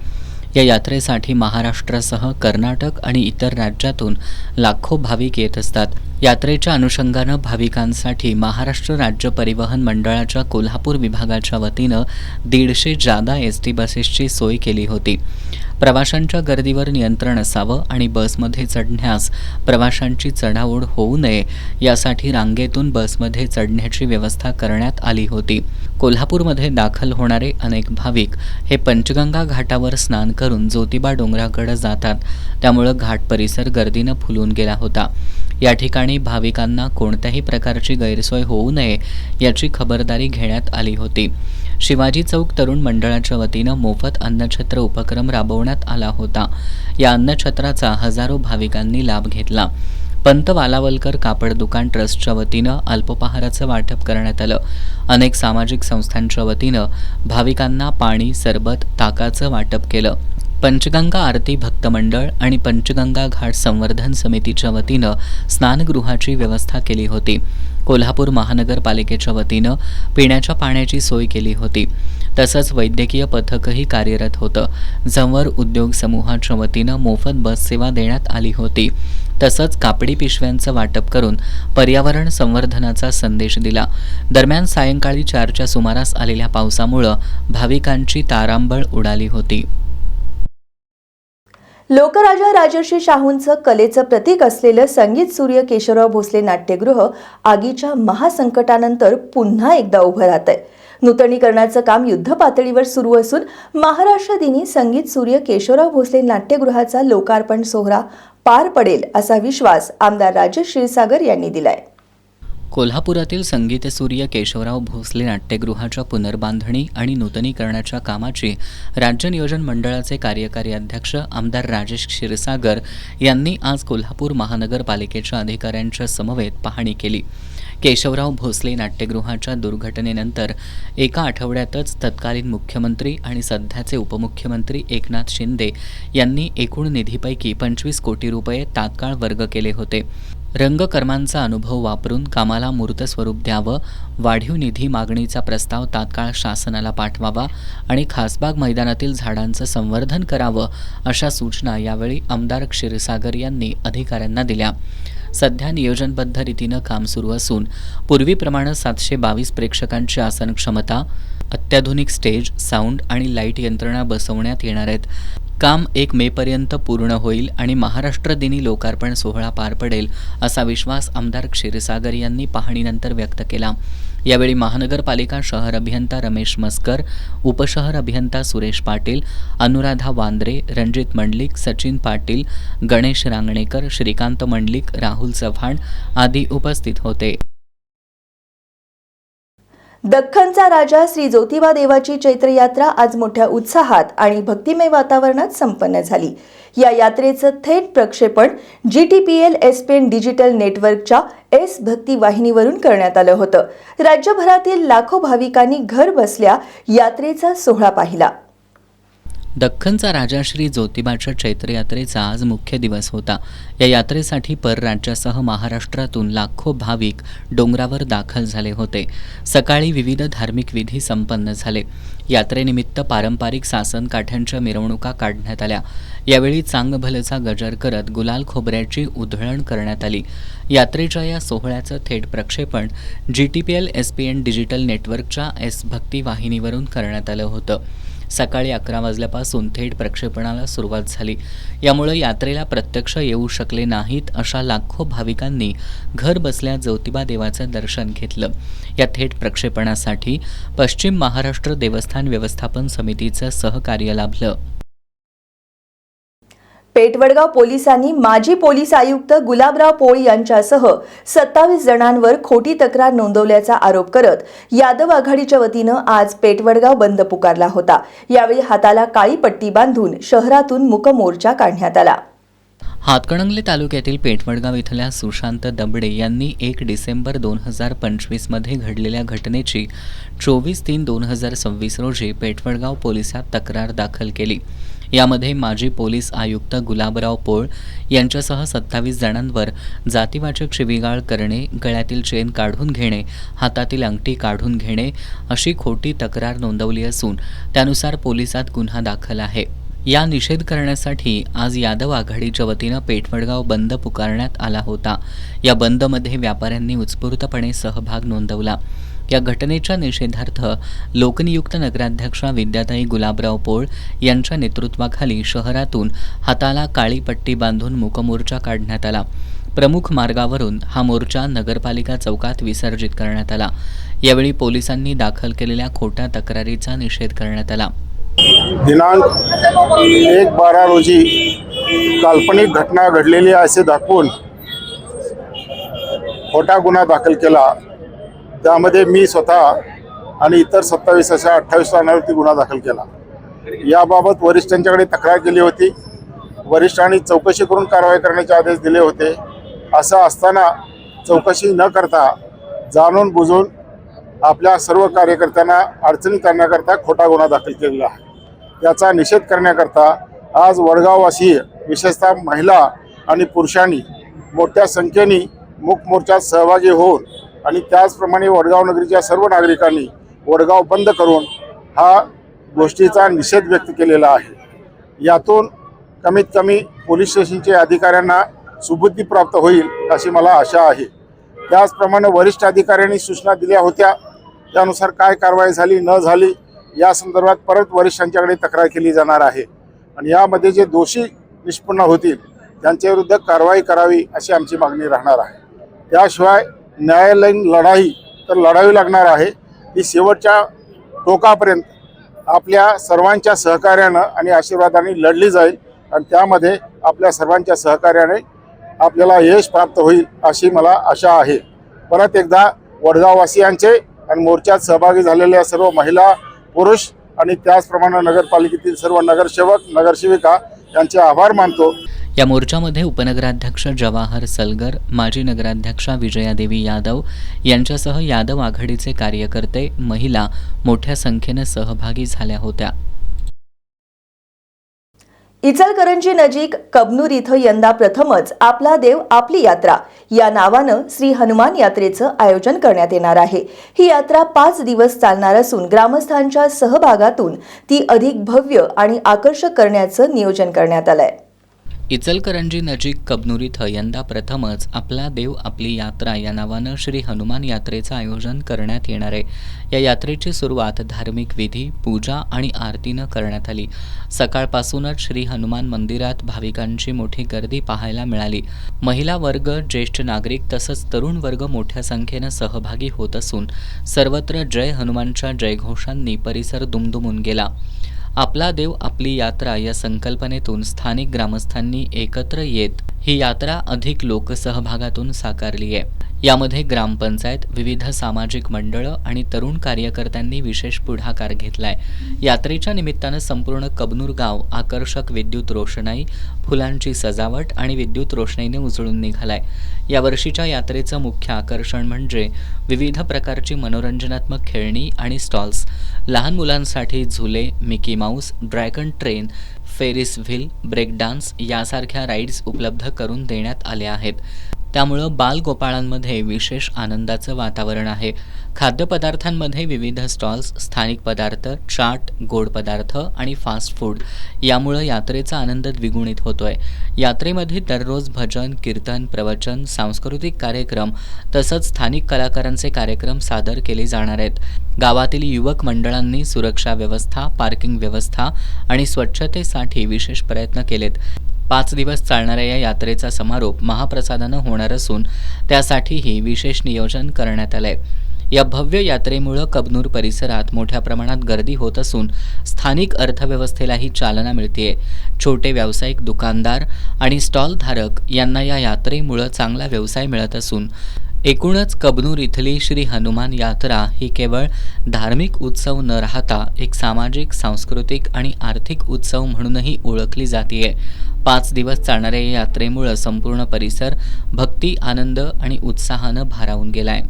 या यात्रेसाठी महाराष्ट्रासह कर्नाटक आणि इतर राज्यातून लाखो भाविक येत असतात. यात्रेच्या अनुषंगानं भाविकांसाठी महाराष्ट्र राज्य परिवहन मंडळाच्या कोल्हापूर विभागाच्या वतीनं 150 जादा ST बसेसची सोय केली होती. प्रवाशांच्या गर्दीवर नियंत्रण असावं आणि बसमध्ये चढण्यास प्रवाशांची चढाओढ होऊ नये यासाठी रांगेतून बसमध्ये चढण्याची व्यवस्था करण्यात आली होती. कोल्हापूरमध्ये दाखल होणारे अनेक भाविक हे पंचगंगा घाटावर स्नान करून ज्योतिबा डोंगराकडे जातात. त्यामुळं घाट परिसर गर्दीनं फुलून गेला होता. या ठिकाणी भाविकांना कोणत्याही प्रकारची गैरसोय होऊ नये याची खबरदारी घेण्यात आली होती. शिवाजी चौक तरुण मंडळाच्या वतीनं मोफत अन्नछत्र उपक्रम राबवण्यात आला होता. या अन्नछत्राचा हजारो भाविकांनी लाभ घेतला. पंत वालावलकर कापड दुकान ट्रस्टच्या वतीनं अल्पोपहाराचं वाटप करण्यात आलं. अनेक सामाजिक संस्थांच्या वतीनं भाविकांना पाणी, सरबत, ताकाचं वाटप केलं. पंचगंगा आरती भक्त मंडळ आणि पंचगंगा घाट संवर्धन समितीच्या वतीनं स्नानगृहाची व्यवस्था केली होती. कोल्हापूर महानगरपालिकेच्या वतीनं पिण्याच्या पाण्याची सोय केली होती. तसंच वैद्यकीय पथकही कार्यरत होतं. झंवर उद्योग समूहाच्या वतीनं मोफत बस सेवा देण्यात आली होती. तसंच कापडी पिशव्यांचं वाटप करून पर्यावरण संवर्धनाचा संदेश दिला. दरम्यान सायंकाळी 4च्या सुमारास आलेल्या पावसामुळं भाविकांची तारांबळ उडाली होती. लोकराजा राजर्षी शाहूंचं कलेचं प्रतीक असलेलं संगीत सूर्य केशवराव भोसले नाट्यगृह आगीच्या महासंकटानंतर पुन्हा एकदा उभं राहतंय. नूतनीकरणाचं काम युद्धपातळीवर सुरू असून महाराष्ट्र दिनी संगीत सूर्य केशवराव भोसले नाट्यगृहाचा लोकार्पण सोहळा पार पडेल असा विश्वास आमदार राजेश क्षीरसागर यांनी दिलाय. कोल्हापुरातील संगीतसूर्य केशवराव भोसले नाट्यगृहाच्या पुनर्बांधणी आणि नूतनीकरणाच्या कामाची राज्य नियोजन मंडळाचे कार्यकारी अध्यक्ष आमदार राजेश क्षीरसागर यांनी आज कोल्हापूर महानगरपालिकेच्या अधिकाऱ्यांच्या समवेत पाहणी केली. केशवराव भोसले नाट्यगृहाच्या दुर्घटनेनंतर एका आठवड्यातच तत्कालीन मुख्यमंत्री आणि सध्याचे उपमुख्यमंत्री एकनाथ शिंदे यांनी एकूण निधीपैकी 25 कोटी रुपये तात्काळ वर्ग केले होते. रंगकर्मांचा अनुभव वापरून कामाला मूर्त स्वरूप द्यावं, वाढीव निधी मागणीचा प्रस्ताव तात्काळ शासनाला पाठवावा आणि खासबाग मैदानातील झाडांचं संवर्धन करावं अशा सूचना यावेळी आमदार क्षीरसागर यांनी अधिकाऱ्यांना दिल्या. सध्या नियोजनबद्ध रीतीनं काम सुरू असून पूर्वीप्रमाणे 722 प्रेक्षकांची आसन क्षमता, अत्याधुनिक स्टेज, साऊंड आणि लाईट यंत्रणा बसवण्यात येणार आहेत. काम 1 मेपर्यंत पूर्ण होईल आणि महाराष्ट्र दिनी लोकार्पण सोहळा पार पडेल असा विश्वास आमदार क्षीरसागर यांनी पाहणीनंतर व्यक्त केला. यावेळी महानगरपालिका शहर अभियंता रमेश मस्कर, उपशहर अभियंता सुरेश पाटील, अनुराधा वांद्रे, रणजित मंडलिक, सचिन पाटील, गणेश रांगणेकर, श्रीकांत मंडलिक, राहुल चव्हाण आदी उपस्थित होते. दख्खनचा राजा श्री ज्योतिबा देवाची चैत्रयात्रा आज मोठ्या उत्साहात आणि भक्तिमय वातावरणात संपन्न झाली. या यात्रेचं थेट प्रक्षेपण GTPL SPN डिजिटल नेटवर्कच्या एस भक्ती वाहिनीवरून करण्यात आलं होतं. राज्यभरातील लाखो भाविकांनी घर बसल्या यात्रेचा सोहळा पाहिला. दख्खनचा राजा श्री ज्योतिबाच्या चैत्रयात्रेचा आज मुख्य दिवस होता. या यात्रेसाठी परराज्यासह महाराष्ट्रातून लाखो भाविक डोंगरावर दाखल झाले होते. सकाळी विविध धार्मिक विधी संपन्न झाले. यात्रेनिमित्त पारंपरिक सासन काठ्यांच्या मिरवणुका काढण्यात आल्या. यावेळी चांगभलचा गजर करत गुलाल खोबऱ्याची उधळण करण्यात आली. यात्रेच्या या सोहळ्याचं थेट प्रक्षेपण GTPL SPN डिजिटल नेटवर्कच्या एस भक्ती वाहिनीवरून करण्यात आलं होतं. सकाळी 11 वाजल्यापासून थेट प्रक्षेपणाला सुरुवात झाली. यामुळे यात्रेला प्रत्यक्ष येऊ शकले नाहीत अशा लाखो भाविकांनी घर बसल्या ज्योतिबा देवाचं दर्शन घेतलं. या थेट प्रक्षेपणासाठी पश्चिम महाराष्ट्र देवस्थान व्यवस्थापन समितीचं सहकार्य लाभलं. पेठवडगाव पोलिसांनी माजी पोलीस आयुक्त गुलाबराव पोळ यांच्यासह 27 जणांवर खोटी तक्रार नोंदवल्याचा आरोप करत यादव आघाडीच्या वतीनं आज पेठवडगाव बंद पुकारला होता. यावेळी हाताला काळी पट्टी बांधून शहरातून मूक मोर्चा काढण्यात आला. हातकणंगले तालुक्यातील पेठवडगाव इथल्या सुशांत दबडे यांनी 1 डिसेंबर 2025 मध्ये घडलेल्या घटनेची 24/3/2026 रोजी पेठवडगाव पोलिसात तक्रार दाखल केली. यामध्ये माजी पोलीस आयुक्त गुलाबराव पोळ यांच्यासह 27 जणांवर जातीवाचक शिवीगाळ करणे, गळ्यातील चेन काढून घेणे, हातातील अंगठी काढून घेणे अशी खोटी तक्रार नोंदवली असून त्यानुसार पोलिसात गुन्हा दाखल आहे. या निषेध करण्यासाठी आज यादव आघाडीच्या वतीनं पेठवडगाव बंद पुकारण्यात आला होता. या बंदमध्ये व्यापाऱ्यांनी उत्स्फूर्तपणे सहभाग नोंदवला. या घटनेच्या निषेधार्थ लोकनियुक्त नगराध्यक्षा विद्याताई गुलाबराव पोळ यांच्या नेतृत्वाखाली शहरातून हाताला काळी पट्टी बांधून मूकमोर्चा काढण्यात आला. प्रमुख मार्गावरून हा मोर्चा नगरपालिका चौकात विसर्जित करण्यात आला. यावेळी पोलिसांनी दाखल केलेल्या खोट्या तक्रारीचा निषेध करण्यात आला. दिनांक 1/12 रोजी काल्पनिक घटना घडलेली असे दाखवून खोटा गुन्हा दाखल केला. त्यामध्ये मी स्वतः आणि इतर 27 अशा 28 जणांवरती गुन्हा दाखल केला. याबाबत वरिष्ठांच्याकडे तक्रार केली होती. वरिष्ठांनी चौकशी करून कारवाई करण्याचे आदेश दिले होते. असं असताना चौकशी न करता जाणून बुजून आपल्या सर्व कार्यकर्त्यांना अडचणीत आणण्याकरता खोटा गुन्हा दाखल केलेला आहे। याचा निषेध करण्याकरता आज वडगाववासीय विशेषतः महिला आणि पुरुषांनी मोठ्या संख्येने मूक मोर्चात सहभागी होऊन आणि त्याचप्रमाणे वडगाव नगरीच्या सर्व नागरिकांनी वडगाव बंद करून हा गोष्टीचा निषेध व्यक्त केलेला आहे। यातून कमीत कमी पोलीस स्टेशनच्या अधिकाऱ्यांना सुबुद्धी प्राप्त होईल अशी मला आशा आहे। त्याचप्रमाणे वरिष्ठ अधिकाऱ्यांनी सूचना दिल्या होत्या, त्यानुसार काय कारवाई झाली न झाली या संदर्भात परत वरिष्ठांच्याकडे तक्रार केली जाणार आहे आणि यामध्ये जे दोषी निष्पन्न होतील त्यांच्याविरुद्ध कारवाई करावी अशी आमची मागणी राहणार आहे। त्याशिवाय न्यायालयीन लढाई तर लढावी लागणार आहे, ती शेवटच्या टोकापर्यंत आपल्या सर्वांच्या सहकार्यानं आणि आशीर्वादाने लढली जाईल आणि त्यामध्ये आपल्या सर्वांच्या सहकार्याने आपल्याला यश प्राप्त होईल अशी मला आशा आहे। परत एकदा वडगाववासियांचे आणि मोर्चात सहभागी झालेल्या सर्व महिला पुरुष आणि त्याचप्रमाणे नगरपालिकेतील सर्व नगरसेवक नगरसेविका यांचे आभार मानतो। या मोर्चामध्ये उपनगराध्यक्ष जवाहर सलगर, माजी नगराध्यक्षा विजयादेवी यादव यांच्यासह यादव आघाडीचे कार्यकर्ते, महिला मोठ्या संख्येने सहभागी झाल्या होत्या। इचलकरंजी नजीक कबनूर इथं यंदा प्रथमच आपला देव आपली यात्रा या नावानं श्री हनुमान यात्रेचं आयोजन करण्यात येणार आहे। ही यात्रा 5 दिवस चालणार असून ग्रामस्थांच्या सहभागातून ती अधिक भव्य आणि आकर्षक करण्याचं नियोजन करण्यात आलंय। इचलकरंजी नजीक कबनूर इथं यंदा प्रथमच आपला देव आपली यात्रा या नावानं श्री हनुमान यात्रेचं आयोजन करण्यात येणार आहे। या यात्रेची सुरुवात धार्मिक विधी, पूजा आणि आरतीनं करण्यात आली। सकाळपासूनच श्री हनुमान मंदिरात भाविकांची मोठी गर्दी पाहायला मिळाली। महिला वर्ग, ज्येष्ठ नागरिक तसंच तरुण वर्ग मोठ्या संख्येनं सहभागी होत असून सर्वत्र जय हनुमानच्या जयघोषांनी परिसर दुमदुमून गेला। आपला देव आपली यात्रा या संकल्पनेतून स्थानिक ग्रामस्थांनी एकत्र येत ही यात्रा अधिक लोकसहभागातून साकारली आहे। यामध्ये ग्रामपंचायत, विविध सामाजिक मंडळं आणि तरुण कार्यकर्त्यांनी विशेष पुढाकार घेतलाय। यात्रेच्या निमित्तानं संपूर्ण कबनूर गाव आकर्षक विद्युत रोषणाई, फुलांची सजावट आणि विद्युत रोषणाईने उजळून निघालाय। या वर्षीच्या यात्रेचं मुख्य आकर्षण म्हणजे विविध प्रकारची मनोरंजनात्मक खेळणी आणि स्टॉल्स। लहान मुलांसाठी झुले, Mickey Mouse, dragon train, Ferris wheel, break dance यासारख्या राईड्स उपलब्ध करून देण्यात आले आहेत। त्यामुळं बालगोपाळांमध्ये विशेष आनंदाचं वातावरण आहे। खाद्यपदार्थांमध्ये विविध स्टॉल्स, स्थानिक पदार्थ, चाट, गोड पदार्थ आणि फास्ट फूड यामुळं यात्रेचा आनंद द्विगुणित होतोय। यात्रेमध्ये दररोज भजन, कीर्तन, प्रवचन, सांस्कृतिक कार्यक्रम तसंच स्थानिक कलाकारांचे कार्यक्रम सादर केले जाणार आहेत। गावातील युवक मंडळांनी सुरक्षा व्यवस्था, पार्किंग व्यवस्था आणि स्वच्छतेसाठी विशेष प्रयत्न केलेत। 5 दिवस चालणाऱ्या या यात्रेचा समारोप महाप्रसादानं होणार असून त्यासाठीही विशेष नियोजन करण्यात आलंय। या भव्य यात्रेमुळे कबनूर परिसरात मोठ्या प्रमाणात गर्दी होत असून स्थानिक अर्थव्यवस्थेलाही चालना मिळतेय। छोटे व्यावसायिक, दुकानदार आणि स्टॉल धारक यांना या यात्रेमुळे चांगला व्यवसाय मिळत असून एकूणच कबनूर इथली श्री हनुमान यात्रा ही केवळ धार्मिक उत्सव न राहता एक सामाजिक, सांस्कृतिक आणि आर्थिक उत्सव म्हणूनही ओळखली जाते। 5 दिवस चालणाऱ्या या यात्रेमुळे संपूर्ण परिसर भक्ती, आनंद आणि उत्साहानं भारावून गेलाय।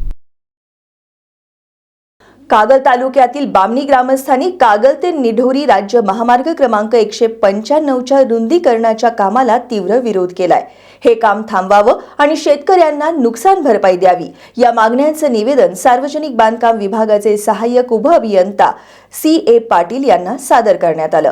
कागल तालुक्यातील बामणी ग्रामस्थांनी कागल ते निढोरी राज्य महामार्ग क्रमांक 195च्या रुंदीकरणाच्या कामाला तीव्र विरोध केलाय। हे काम थांबवावं आणि शेतकऱ्यांना नुकसान भरपाई द्यावी या मागण्यांचं निवेदन सार्वजनिक बांधकाम विभागाचे सहाय्यक उपअभियंता C.A. पाटील यांना सादर करण्यात आलं।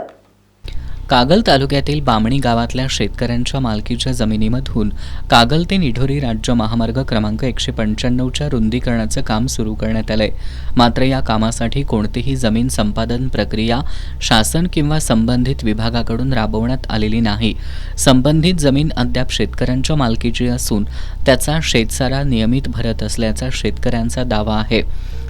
कागल तालुक्यातील बामणी गावातल्या शेतकऱ्यांच्या मालकीच्या जमिनीमधून कागल ते निढोरी राज्य महामार्ग क्रमांक 195च्या रुंदीकरणाचं काम सुरू करण्यात आलंय। मात्र या कामासाठी कोणतीही जमीन संपादन प्रक्रिया शासन किंवा संबंधित विभागाकडून राबवण्यात आलेली नाही। संबंधित जमीन अद्याप शेतकऱ्यांच्या मालकीची असून त्याचा शेतसारा नियमित भरत असल्याचा शेतकऱ्यांचा दावा आहे।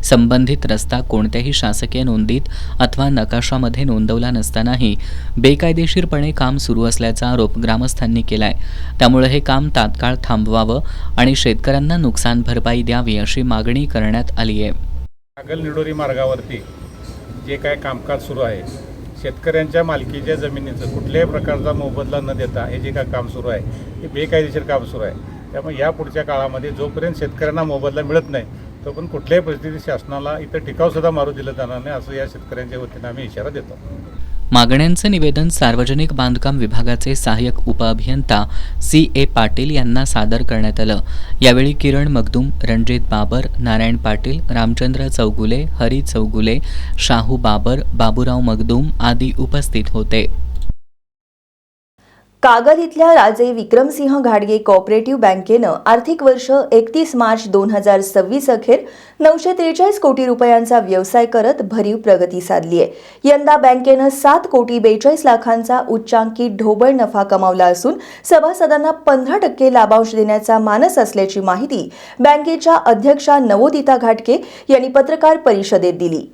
संबंधित रस्ता कोणत्याही शासकीय नोंदीत अथवा नकाशामध्ये नोंदवला नसतानाही बेकायदेशीरपणे काम सुरू असल्याचा आरोप ग्रामस्थांनी केलाय। त्यामुळे हे काम तात्काळ थांबवावं आणि शेतकऱ्यांना नुकसान भरपाई द्यावी अशी मागणी करण्यात आली आहे। कागल निढोरी मार्गावरती जे काय कामकाज सुरू आहे, शेतकऱ्यांच्या मालकीच्या जमिनीचं कुठल्याही प्रकारचा मोबदला न देता हे जे काय काम सुरू आहे हे बेकायदेशीर काम सुरू आहे। त्यामुळे या पुढच्या काळामध्ये जोपर्यंत शेतकऱ्यांना मोबदला मिळत नाही तोपर्यंत कुठल्याही परिस्थितीत शासनाला इथं टिकावसुद्धा मारू दिलं जाणार नाही, असं या शेतकऱ्यांच्या वतीनं आम्ही इशारा देतो. मागण्यांचं निवेदन सार्वजनिक बांधकाम विभागाचे सहाय्यक उपअभियंता C.A. पाटील यांना सादर करण्यात आलं. यावेळी किरण मगदूम, रणजित बाबर, नारायण पाटील, रामचंद्र चौगुले, हरी चौगुले, शाहू बाबर, बाबूराव मगदूम आदी उपस्थित होते. कागल इथल्या राजे विक्रमसिंह घाटगे कोऑपरेटिव्ह बँकेनं आर्थिक वर्ष 31 मार्च 2026 अखेर 943 कोटी रुपयांचा व्यवसाय करत भरीव प्रगती साधली आहे. यंदा बँकेनं 7 कोटी 42 लाखांचा उच्चांकित ढोबळ नफा कमावला असून सभासदांना 15% लाभांश देण्याचा मानस असल्याची माहिती बँकेच्या अध्यक्षा नवोदिता घाटगे यांनी पत्रकार परिषदेत दिली.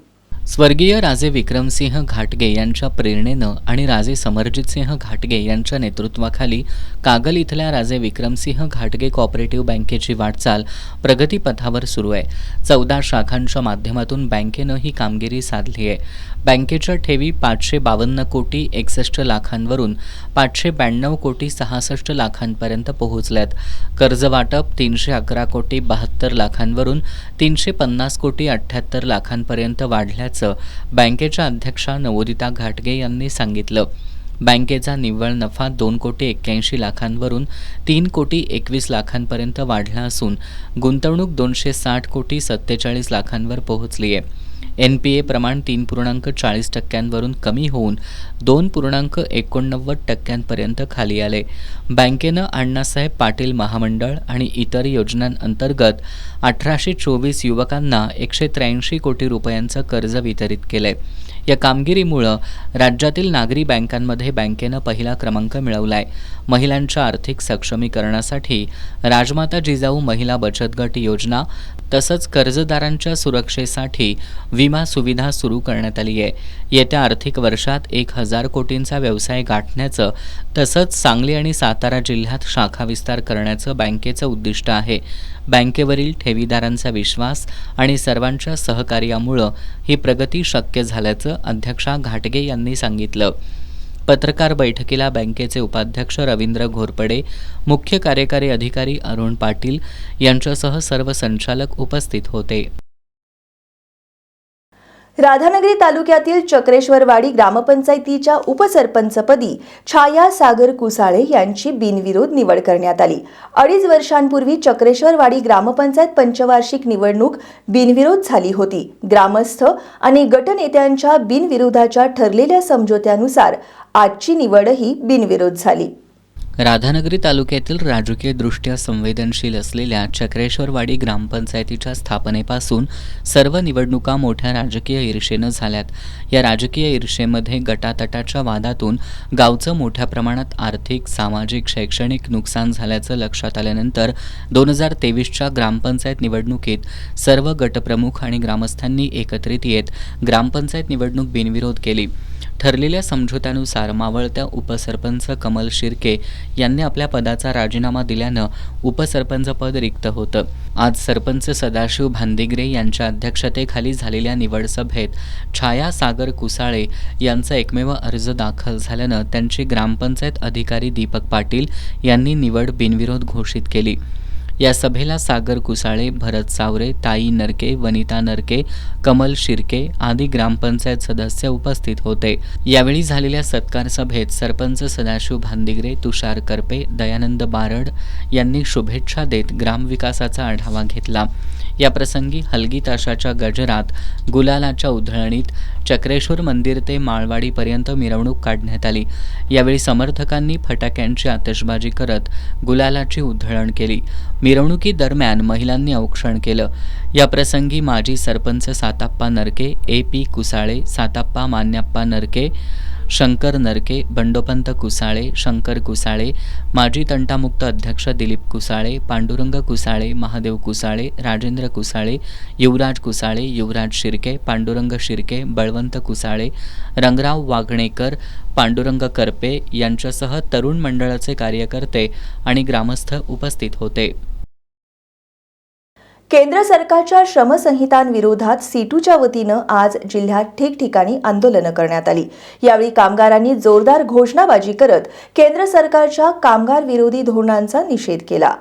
स्वर्गीय राजे विक्रमसिंह घाटगे यांच्या प्रेरणेनं आणि राजे समरजितसिंह घाटगे यांच्या नेतृत्वाखाली कागल इथल्या राजे विक्रमसिंह घाटगे कोऑपरेटिव्ह बँकेची वाटचाल प्रगतीपथावर सुरू आहे. 14 शाखांच्या माध्यमातून बँकेनं ही कामगिरी साधली आहे. बँकेच्या ठेवी 552 कोटी 61 लाखांवरून 592 कोटी 66 लाखांपर्यंत पोहोचल्यात. कर्ज वाटप 311 कोटी 72 लाखांवरून 350 कोटी 78 लाखांपर्यंत वाढल्याचं बँकेच्या अध्यक्षा नवोदिता घाटगे यांनी सांगितलं. बँकेचा निव्वळ नफा 2 कोटी 81 लाखांवरून 3 कोटी 21 लाखांपर्यंत वाढला असून गुंतवणूक 260 कोटी 47 लाखांवर पोहोचली आहे. NPA प्रमाण 3.40% कमी होऊन 2.89% खाली आले. बँकेनं अण्णासाहेब पाटील महामंडळ आणि इतर योजनांअंतर्गत 1824 युवकांना 183 कोटी रुपयांचं कर्ज वितरित केलंय. या कामगिरीमुळं राज्यातील नागरी बँकांमध्ये बँकेनं पहिला क्रमांक मिळवलाय. महिलांच्या आर्थिक सक्षमीकरणासाठी राजमाता जिजाऊ महिला बचत गट योजना तसंच कर्जदारांच्या सुरक्षेसाठी विमा सुविधा सुरू करण्यात आली आहे. येत्या आर्थिक वर्षात 1000 कोटींचा व्यवसाय गाठण्याचं तसंच सांगली आणि सातारा जिल्ह्यात शाखा विस्तार करण्याचं बँकेचं उद्दिष्ट आहे. बँकेवरील ठेवीदारांचा विश्वास आणि सर्वांच्या सहकार्यामुळं ही प्रगती शक्य झाल्याचं अध्यक्षा घाटगे यांनी सांगितलं. पत्रकार बैठकीला बँकेचे उपाध्यक्ष रवींद्र घोरपडे, मुख्य कार्यकारी अधिकारी अरुण पाटील यांच्यासह सर्व संचालक उपस्थित होते. राधानगरी तालुक्यातील चक्रेश्वरवाडी ग्रामपंचायतीच्या उपसरपंचपदी छाया सागर कुसाळे यांची बिनविरोध निवड करण्यात आली. 2.5 वर्षांपूर्वी चक्रेश्वरवाडी ग्रामपंचायत पंचवार्षिक निवडणूक बिनविरोध झाली होती. ग्रामस्थ आणि गटनेत्यांच्या बिनविरोधाच्या ठरलेल्या समझोत्यानुसार आजची निवडही बिनविरोध झाली. राधानगरी तालुक्यातील राजकीयदृष्ट्या संवेदनशील असलेल्या चक्रेश्वरवाडी ग्रामपंचायतीच्या स्थापनेपासून सर्व निवडणुका मोठ्या राजकीय ईर्षेनं झाल्यात. या राजकीय ईर्षेमध्ये गटातटाच्या वादातून गावचं मोठ्या प्रमाणात आर्थिक, सामाजिक, शैक्षणिक नुकसान झाल्याचं लक्षात आल्यानंतर 2023च्या ग्रामपंचायत निवडणुकीत सर्व गटप्रमुख आणि ग्रामस्थांनी एकत्रित येत ग्रामपंचायत निवडणूक बिनविरोध केली. ठरलेल्या समझोत्यानुसार मावळत्या उपसरपंच कमल शिर्के यांनी आपल्या पदाचा राजीनामा दिल्यानं उपसरपंच पद रिक्त होतं. आज सरपंच सदाशिव भांदिगरे यांच्या अध्यक्षतेखाली झालेल्या निवड सभेत छाया सागर कुसाळे यांचा एकमेव अर्ज दाखल झाल्यानं त्यांची ग्रामपंचायत अधिकारी दीपक पाटील यांनी निवड बिनविरोध घोषित केली. या सभेला सागर कुसाळे, भरत सावरे, ताई नरके, वनिता नरके, कमल शिर्के आदी ग्रामपंचायत सदस्य उपस्थित होते. यावेळी झालेल्या सत्कार सभेत सरपंच सदाशिव भांदिगरे, तुषार करपे, दयानंद बारड यांनी शुभेच्छा देत ग्रामविकासाचा आढावा घेतला. याप्रसंगी हलगी ताशाच्या गजरात, गुलालाच्या उधळणीत चक्रेश्वर मंदिर ते माळवाडीपर्यंत मिरवणूक काढण्यात आली. यावेळी समर्थकांनी फटाक्यांची आतषबाजी करत गुलालाची उधळण केली. मिरवणुकीदरम्यान महिलांनी औक्षण केलं. याप्रसंगी माजी सरपंच साताप्पा नरके, A.P. कुसाळे, साताप्पा मान्याप्पा नरके, शंकर नरके, बंडोपंत कुसाळे, शंकर कुसाळे, माजी तंटामुक्त अध्यक्ष दिलीप कुसाळे, पांडुरंग कुसाळे, महादेव कुसाळे, राजेंद्र कुसाळे, युवराज कुसाळे, युवराज शिर्के, पांडुरंग शिर्के, बळवंत कुसाळे, रंगराव वाघणेकर, पांडुरंग करपे यांच्यासह तरुण मंडळाचे कार्यकर्ते आणि ग्रामस्थ उपस्थित होते. केंद्र सरकारच्या श्रमसंहितांविरोधात सीटूच्या वतीनं आज जिल्ह्यात ठिकठिकाणी आंदोलनं करण्यात आली. यावेळी कामगारांनी जोरदार घोषणाबाजी करत केंद्र सरकारच्या कामगार विरोधी धोरणांचा निषेध केला.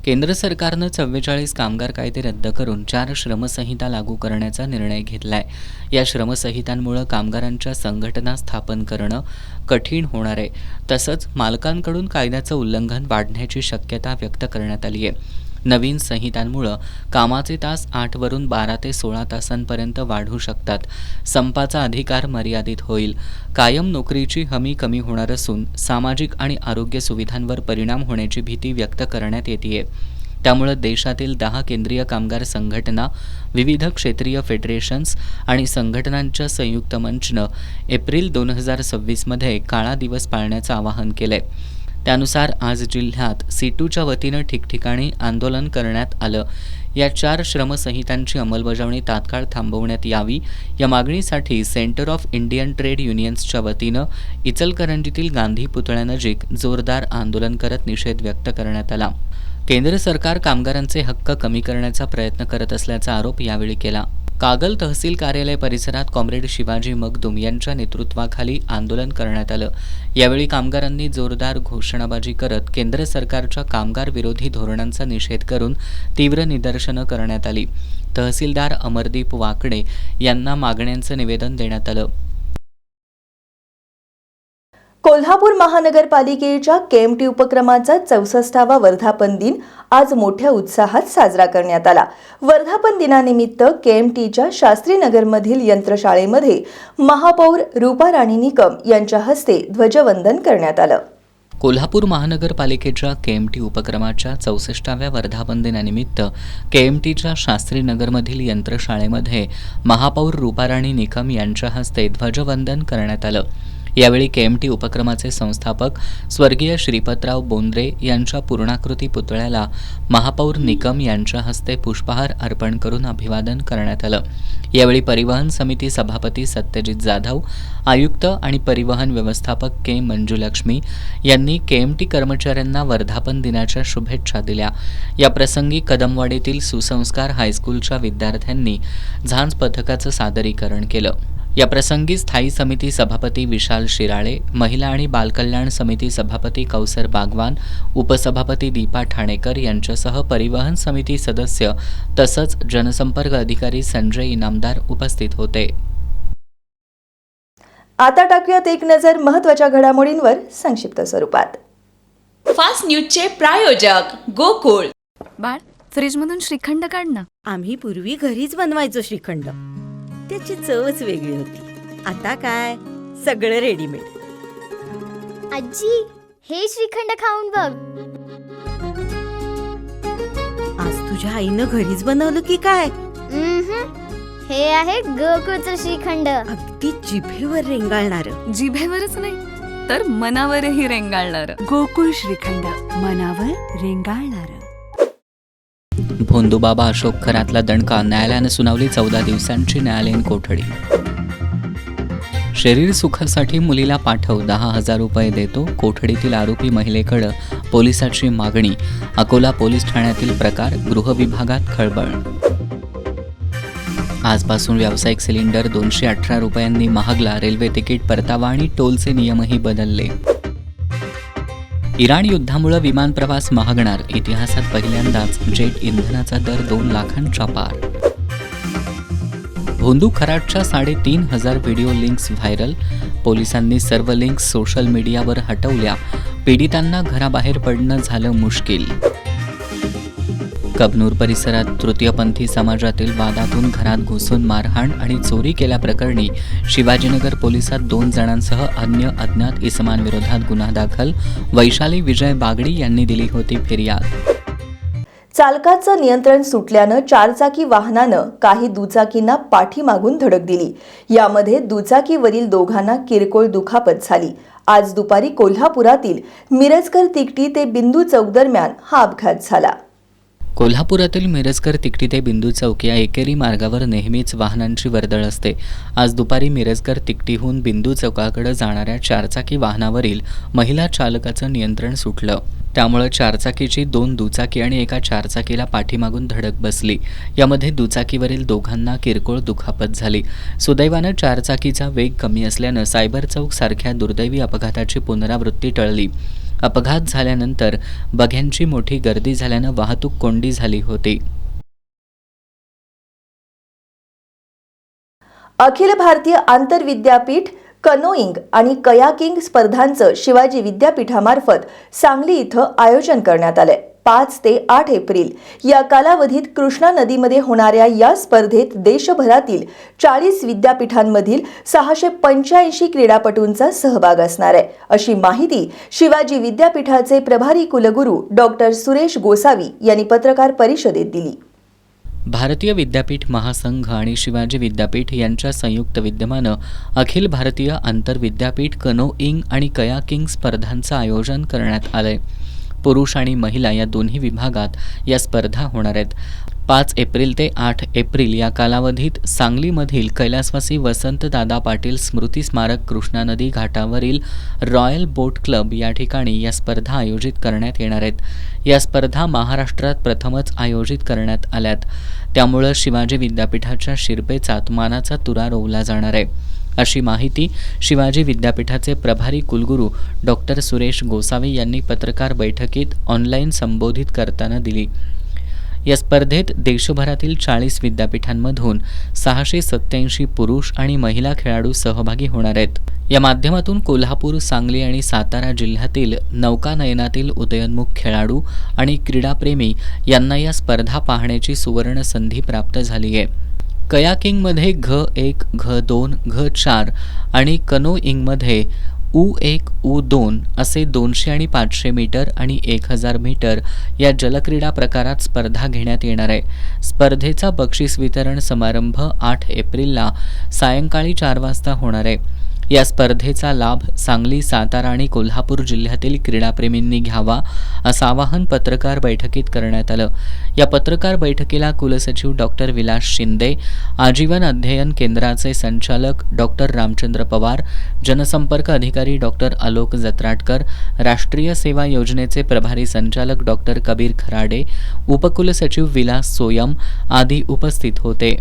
केंद्र सरकारनं 44 कामगार कायदे रद्द करून 4 श्रमसंहिता लागू करण्याचा निर्णय घेतलाय. या श्रमसंहितांमुळे कामगारांच्या संघटना स्थापन करणं कठीण होणार आहे. तसंच मालकांकडून कायद्याचं उल्लंघन वाढण्याची शक्यता व्यक्त करण्यात आली आहे. नवीन संहितांमुळं कामाचे तास 8 वरून 12 ते 16 तासांपर्यंत वाढू शकतात. संपाचा अधिकार मर्यादित होईल. कायम नोकरीची हमी कमी होणार असून सामाजिक आणि आरोग्य सुविधांवर परिणाम होण्याची भीती व्यक्त करण्यात येते. त्यामुळे देशातील 10 केंद्रीय कामगार संघटना, विविध क्षेत्रीय फेडरेशन्स आणि संघटनांच्या संयुक्त मंचनं एप्रिल 2026 मध्ये काळा दिवस पाळण्याचं आवाहन केलंय. त्यानुसार आज जिल्ह्यात सीटूच्या वतीनं ठिकठिकाणी आंदोलन करण्यात आलं. या 4 श्रमसंहितांची अंमलबजावणी तात्काळ थांबवण्यात यावी या मागणीसाठी सेंटर ऑफ इंडियन ट्रेड युनियन्सच्या वतीनं इचलकरंजीतील गांधी पुतळ्यानजीक जोरदार आंदोलन करत निषेध व्यक्त करण्यात आला. केंद्र सरकार कामगारांचे हक्क कमी करण्याचा प्रयत्न करत असल्याचा आरोप यावेळी केला. कागल तहसील कार्यालय परिसरात कॉम्रेड शिवाजी मगदूम यांच्या नेतृत्वाखाली आंदोलन करण्यात आलं. यावेळी कामगारांनी जोरदार घोषणाबाजी करत केंद्र सरकारच्या कामगार विरोधी धोरणांचा निषेध करून तीव्र निदर्शनं करण्यात आली. तहसीलदार अमरदीप वाकडे यांना मागण्यांचं निवेदन देण्यात आलं. कोल्हापूर महानगरपालिकेच्या KMT उपक्रमाचा 64वा वर्धापन दिन आज मोठ्या उत्साहात साजरा करण्यात आला. वर्धापन दिनानिमित्त KMTच्या शास्त्रीनगरमधील यंत्रशाळेमध्ये महापौर रूपा राणी निकम यांच्या हस्ते ध्वजवंदन करण्यात आलं. कोल्हापूर महानगरपालिकेच्या KMT उपक्रमाच्या 64व्या वर्धापन दिनानिमित्त KMTच्या शास्त्रीनगरमधील यंत्रशाळेमध्ये महापौर रूपा राणी निकम यांच्या हस्ते ध्वजवंदन करण्यात आलं. यावेळी KMT उपक्रमाचे संस्थापक स्वर्गीय श्रीपतराव बोंद्रे यांच्या पूर्णाकृती पुतळ्याला महापौर निकम यांच्या हस्ते पुष्पहार अर्पण करून अभिवादन करण्यात आलं. यावेळी परिवहन समिती सभापती सत्यजित जाधव, आयुक्त आणि परिवहन व्यवस्थापक के मंजुलक्ष्मी यांनी KMT कर्मचाऱ्यांना वर्धापन दिनाच्या शुभेच्छा दिल्या. या प्रसंगी कदमवाडीतील सुसंस्कार हायस्कूलच्या विद्यार्थ्यांनी झांज पथकाचं सादरीकरण केलं. या प्रसंगी स्थायी समिती सभापती विशाल शिराळे, महिला आणि बालकल्याण समिती सभापती कौसर बागवान, उपसभापती दीपा ठाणेकर यांच्यासह परिवहन समिती सदस्य तसंच जनसंपर्क अधिकारी संजय इनामदार उपस्थित होते. आता टाकूयात एक नजर महत्त्वाच्या घडामोडींवर संक्षिप्त स्वरूपात. फास्ट न्यूजचे प्रायोजक गोकुळ. बाळ, फ्रीजमधून श्रीखंड काढ ना. आम्ही पूर्वी घरीच बनवायचो श्रीखंड. त्याची चवच वेगळी होती. आता काय सगळं रेडीमेड. आजी, हे श्रीखंड खाऊन बघ. आज तुझ्या आईनं घरीच बनवलं की काय? हे आहे गोकुळचं श्रीखंड. अगदी जिभेवर रेंगाळणार. जिभेवरच नाही तर मनावरही रेंगाळणार. गोकुळ श्रीखंड, मनावर रेंगाळणार. भोंदूबाबा अशोक खरातला दणका, न्यायालयानं सुनावली 14 दिवसांची न्यायालयीन कोठडी. शरीर सुखासाठी मुलीला पाठव, 10,000 रुपये देतो, कोठडीतील आरोपी महिलेकडं पोलिसाची मागणी. अकोला पोलीस ठाण्यातील प्रकार, गृहविभागात खळबळ. आजपासून व्यावसायिक सिलेंडर 218 रुपयांनी महागला. रेल्वे तिकीट परतावा आणि टोलचे नियमही बदलले. इराण युद्धामुळे विमान प्रवास महागणार. इतिहासात पहिल्यांदाच जेट इंधनाचा दर 2 लाखांच्या पार. भोंदू खराटच्या 3,500 व्हिडिओ लिंक्स व्हायरल. पोलिसांनी सर्व लिंक्स सोशल मीडियावर हटवल्या. पीडितांना घराबाहेर पडणं झालं मुश्किल. कबनूर परिसरात तृतीयपंथी समाजातील वादातून घरात घुसून मारहाण आणि चोरी केल्याप्रकरणी शिवाजीनगर पोलिसात 2 जणांसह अन्य अज्ञात इसमांविरोधात गुन्हा दाखल. वैशाली विजय बागडी यांनी दिली होती फिर्याद. चालकाचं नियंत्रण सुटल्यानं 4चाकी वाहनानं काही दुचाकींना पाठीमागून धडक दिली. यामध्ये दुचाकीवरील दोघांना किरकोळ दुखापत झाली. आज दुपारी कोल्हापुरातील मिरजकर तिकटी ते बिंदू चौक दरम्यान हा अपघात झाला. कोल्हापुरातील मिरजकर तिकटी ते बिंदू चौक या एकेरी मार्गावर नेहमीच वाहनांची वर्दळ असते. आज दुपारी मिरजकर तिकटीहून बिंदू चौकाकडे जाणाऱ्या 4चाकी वाहनावरील महिला चालकाचं नियंत्रण सुटलं. त्यामुळे 4चाकीची 2 दुचाकी आणि एका 4चाकीला पाठीमागून धडक बसली. यामध्ये दुचाकीवरील दोघांना किरकोळ दुखापत झाली. सुदैवानं 4चाकीचा वेग कमी असल्यानं सायबर चौक सारख्या दुर्दैवी अपघाताची पुनरावृत्ती टळली. अपघात झाल्यानंतर बघ्यांची मोठी गर्दी झाल्यानं वाहतूक कोंडी झाली होती. अखिल भारतीय आंतरविद्यापीठ कनोईंग आणि कयाकिंग स्पर्धांचं शिवाजी विद्यापीठामार्फत सांगली इथं आयोजन करण्यात आलंय. 5 ते 8 एप्रिल या कालावधीत कृष्णा नदीमध्ये होणाऱ्या या स्पर्धेत देशभरातील 40 विद्यापीठांमधील 685 क्रीडापटूंचा सहभाग असणार आहे, अशी माहिती शिवाजी विद्यापीठाचे प्रभारी कुलगुरू डॉक्टर सुरेश गोसावी यांनी पत्रकार परिषदेत दिली. भारतीय विद्यापीठ महासंघ आणि शिवाजी विद्यापीठ यांच्या संयुक्त विद्यमानं अखिल भारतीय आंतरविद्यापीठ कनोईंग आणि कयाकिंग स्पर्धांचं आयोजन करण्यात आलंय. पुरुष आणि महिला या दोन्ही विभागात या स्पर्धा होणार आहेत. 5 एप्रिल ते 8 एप्रिल या कालावधीत सांगलीमधील कैलासवासी वसंतदादा पाटील स्मृती स्मारक कृष्णा नदी घाटावरील रॉयल बोट क्लब या ठिकाणी या स्पर्धा आयोजित करण्यात येणार आहेत. या स्पर्धा महाराष्ट्रात प्रथमच आयोजित करण्यात आल्यात. त्यामुळं शिवाजी विद्यापीठाच्या शिरपेचात मानाचा तुरा रोवला जाणार आहे, अशी माहिती शिवाजी विद्यापीठाचे प्रभारी कुलगुरू डॉक्टर सुरेश गोसावी यांनी पत्रकार बैठकीत ऑनलाईन संबोधित करताना दिली. या स्पर्धेत देशभरातील 40 विद्यापीठांमधून 687 पुरुष आणि महिला खेळाडू सहभागी होणार आहेत. या माध्यमातून कोल्हापूर, सांगली आणि सातारा जिल्ह्यातील नौकानयनातील उदयोन्मुख खेळाडू आणि क्रीडाप्रेमी यांना या स्पर्धा पाहण्याची सुवर्ण संधी प्राप्त झाली आहे. कयाकिंगमध्ये घ1, घ2, घ4 आणि कनोईंगमध्ये U1, U2 असे 200 आणि 500 मीटर आणि 1000 मीटर या जलक्रीडा प्रकारात स्पर्धा घेण्यात येणार आहे. स्पर्धेचा बक्षीस वितरण समारंभ 8 एप्रिलला सायंकाळी 4 वाजता होणार आहे. या स्पर्धेचा लाभ सांगली, सातारा आणि कोल्हापूर जिल्ह्यातील क्रीडाप्रेमींनी घ्यावा, असं आवाहन पत्रकार बैठकीत करण्यात आलं. या पत्रकार बैठकीला कुलसचिव डॉक्टर विलास शिंदे, आजीवन अध्ययन केंद्राचे संचालक डॉक्टर रामचंद्र पवार, जनसंपर्क अधिकारी डॉक्टर आलोक जत्राटकर, राष्ट्रीय सेवा योजनेचे प्रभारी संचालक डॉक्टर कबीर खराडे, उपकुलसचिव विलास सोयम आदी उपस्थित होते.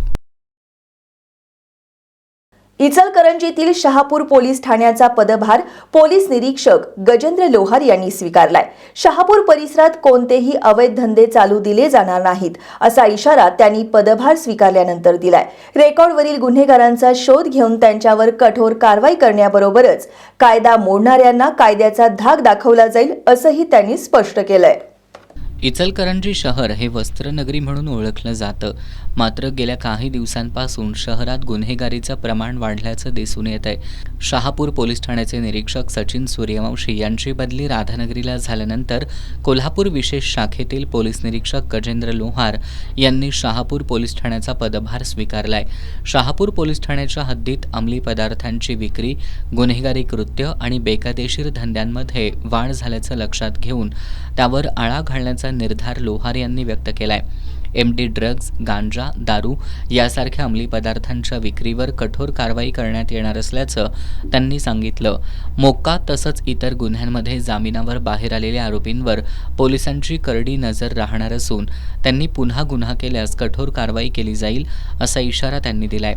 इचलकरंजीतील शहापूर पोलीस ठाण्याचा पदभार पोलीस निरीक्षक गजेंद्र लोहार यांनी स्वीकारलाय. शहापूर परिसरात कोणतेही अवैध धंदे चालू दिले जाणार नाहीत, असा इशारा त्यांनी पदभार स्वीकारल्यानंतर दिलाय. रेकॉर्डवरील गुन्हेगारांचा शोध घेऊन त्यांच्यावर कठोर कारवाई करण्याबरोबरच कायदा मोडणाऱ्यांना कायद्याचा धाक दाखवला जाईल, असंही त्यांनी स्पष्ट केलंय. इचलकरंजी शहर हे वस्त्रनगरी म्हणून ओळखलं जातं. मात्र गेल्या काही दिवसांपासून शहरात गुन्हेगारीचं प्रमाण वाढल्याचं दिसून येत आहे. शहापूर पोलीस ठाण्याचे निरीक्षक सचिन सूर्यवंशी यांची बदली राधानगरीला झाल्यानंतर कोल्हापूर विशेष शाखेतील पोलीस निरीक्षक गजेंद्र लोहार यांनी शहापूर पोलीस ठाण्याचा पदभार स्वीकारलाय. शहापूर पोलीस ठाण्याच्या हद्दीत अंमली पदार्थांची विक्री, गुन्हेगारी कृत्य आणि बेकायदेशीर धंद्यांमध्ये वाढ झाल्याचं लक्षात घेऊन त्यावर आळा घालण्याचा निर्धार लोहार यांनी व्यक्त केलाय. एमडी ड्रग्ज, गांजा, दारू यासारख्या अंमली पदार्थांच्या विक्रीवर कठोर कारवाई करण्यात येणार असल्याचं त्यांनी सांगितलं. मोक्का तसंच इतर गुन्ह्यांमध्ये जामिनावर बाहेर आलेल्या आरोपींवर पोलिसांची करडी नजर राहणार असून त्यांनी पुन्हा गुन्हा केल्यास कठोर कारवाई केली जाईल, असा इशारा त्यांनी दिलाय.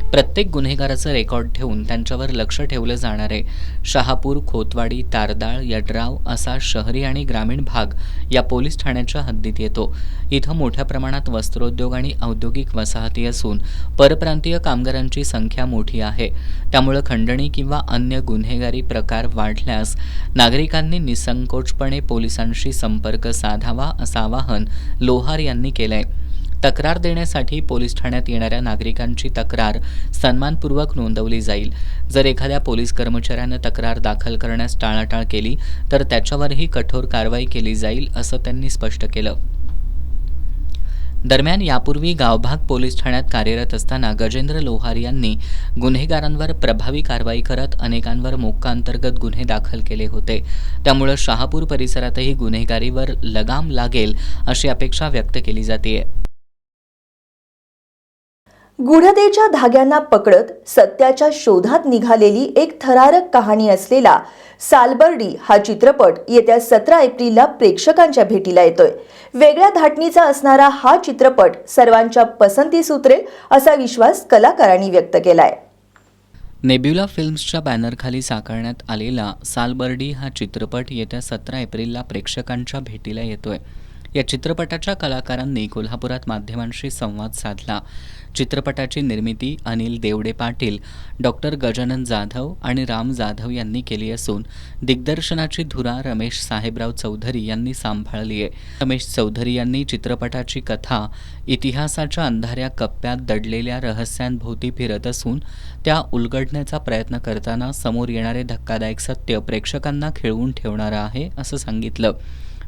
प्रत्येक गुन्हेगाराचं रेकॉर्ड ठेवून त्यांच्यावर लक्ष ठेवलं जाणार आहे. शहापूर, खोतवाडी, तारदाळ, यड्राव असा शहरी आणि ग्रामीण भाग या पोलीस ठाण्याच्या हद्दीत येतो. इथं मोठ्या प्रमाणात वस्त्रोद्योग आणि औद्योगिक वसाहती असून परप्रांतीय कामगारांची संख्या मोठी आहे. त्यामुळे खंडणी किंवा अन्य गुन्हेगारी प्रकार वाढल्यास नागरिकांनी निसंकोचपणे पोलिसांशी संपर्क साधावा, असं आवाहन लोहार यांनी केलंय. तक्रार देण्यासाठी पोलीस ठाण्यात येणाऱ्या नागरिकांची तक्रार सन्मानपूर्वक नोंदवली जाईल. जर एखाद्या पोलीस कर्मचाऱ्यानं तक्रार दाखल करण्यास टाळाटाळ केली तर त्याच्यावरही कठोर कारवाई केली जाईल, असं त्यांनी स्पष्ट केलं. दरम्यान यापूर्वी गावभाग पोलीस ठाण्यात कार्यरत असताना गजेंद्र लोहार यांनी गुन्हेगारांवर प्रभावी कारवाई करत अनेकांवर मोक्का अंतर्गत गुन्हे दाखल केले होते. त्यामुळे शहापूर परिसरातही गुन्हेगारीवर लगाम लागेल अशी अपेक्षा व्यक्त केली जाते. गूढतेच्या धाग्यांना पकडत सत्याच्या शोधात निघालेली एक थरारक कहाणी असलेला सालबर्डी हा चित्रपट येत्या 17 एप्रिलला प्रेक्षकांच्या भेटीला येतोय. वेगळ्या धाटणीचा असणारा हा चित्रपट सर्वांच्या पसंतीस उतरेल, असा विश्वास कलाकारांनी व्यक्त केलाय. नेब्युला फिल्म्सच्या बॅनरखाली साकारण्यात आलेला सालबर्डी हा चित्रपट येत्या 17 एप्रिलला प्रेक्षकांच्या भेटीला येतोय. या चित्रपटाच्या कलाकारांनी कोल्हापुरात माध्यमांशी संवाद साधला. चित्रपटाची निर्मिती अनिल देवडे पाटील, डॉक्टर गजानन जाधव आणि राम जाधव यांनी केली असून दिग्दर्शनाची धुरा रमेश साहेबराव चौधरी यांनी सांभाळली आहे. रमेश चौधरी यांनी चित्रपटाची कथा इतिहासाच्या अंधाऱ्या कप्प्यात दडलेल्या रहस्यांभोवती फिरत असून त्या उलगडण्याचा प्रयत्न करताना समोर येणारे धक्कादायक सत्य प्रेक्षकांना खिळवून ठेवणारं आहे असं सांगितलं.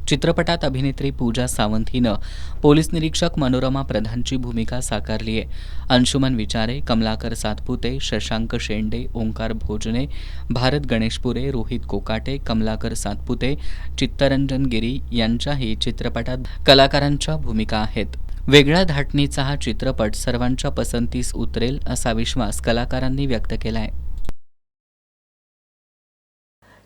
चित्रपटात अभिनेत्री पूजा सावंत हिनं पोलीस निरीक्षक मनोरमा प्रधानची भूमिका साकारली आहे. अंशुमन विचारे, कमलाकर सातपुते, शशांक शेंडे, ओंकार भोजने, भारत गणेशपुरे, रोहित कोकाटे, कमलाकर सातपुते, चित्तरंजन गिरी यांच्याही चित्रपटात कलाकारांच्या भूमिका आहेत. वेगळ्या धाटणीचा हा चित्रपट सर्वांच्या पसंतीस उतरेल असा विश्वास कलाकारांनी व्यक्त केला आहे.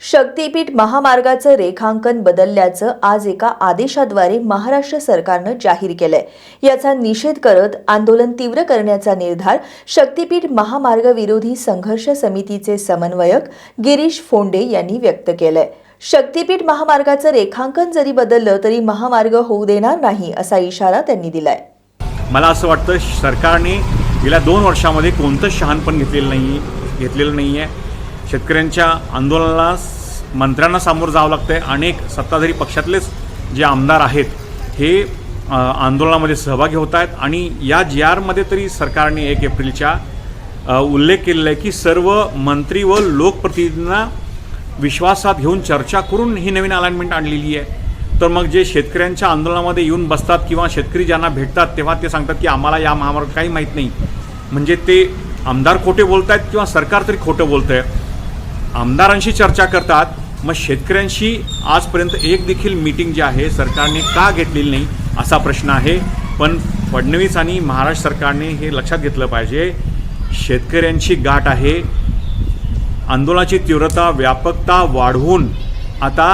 शक्तीपीठ महामार्गाचं रेखांकन बदलल्याचं आज एका आदेशाद्वारे महाराष्ट्र सरकारनं जाहीर केलंय. याचा निषेध करत आंदोलन तीव्र करण्याचा निर्धार शक्तीपीठ महामार्ग विरोधी संघर्ष समितीचे समन्वयक गिरीश फोंडे यांनी व्यक्त केलंय. शक्तीपीठ महामार्गाचं रेखांकन जरी बदललं तरी महामार्ग होऊ देणार नाही असा इशारा त्यांनी दिलाय. मला असं वाटतं सरकारने गेल्या 2 वर्षामध्ये कोणतंच शहाणपण घेतलेलं नाही आहे. शेतकऱ्यांच्या आंदोलनाला मंत्र्यांना सामोरं जावं लागतं आहे. अनेक सत्ताधारी पक्षातलेच जे आमदार आहेत हे आंदोलनामध्ये सहभागी होत आहेत आणि या GRमध्ये तरी सरकारने 1 एप्रिलच्या उल्लेख केलेला आहे की सर्व मंत्री व लोकप्रतिनिधींना विश्वासात घेऊन चर्चा करून ही नवीन अलाइनमेंट आणलेली आहे. तर मग जे शेतकऱ्यांच्या आंदोलनामध्ये येऊन बसतात किंवा शेतकरी ज्यांना भेटतात तेव्हा ते सांगतात की आम्हाला या महामार्ग काही माहीत नाही, म्हणजे ते आमदार खोटे बोलत आहेत किंवा सरकार तरी खोटं बोलतं आहे. आमदारांशी चर्चा करतात, मग शेतकऱ्यांशी आजपर्यंत एक देखील मीटिंग जी आहे सरकारने का घेतलेली नाही असा प्रश्न आहे. पण फडणवीस आणि महाराष्ट्र सरकारने हे लक्षात घेतलं पाहिजे, शेतकऱ्यांची गाठ आहे. आंदोलनाची तीव्रता व्यापकता वाढवून आता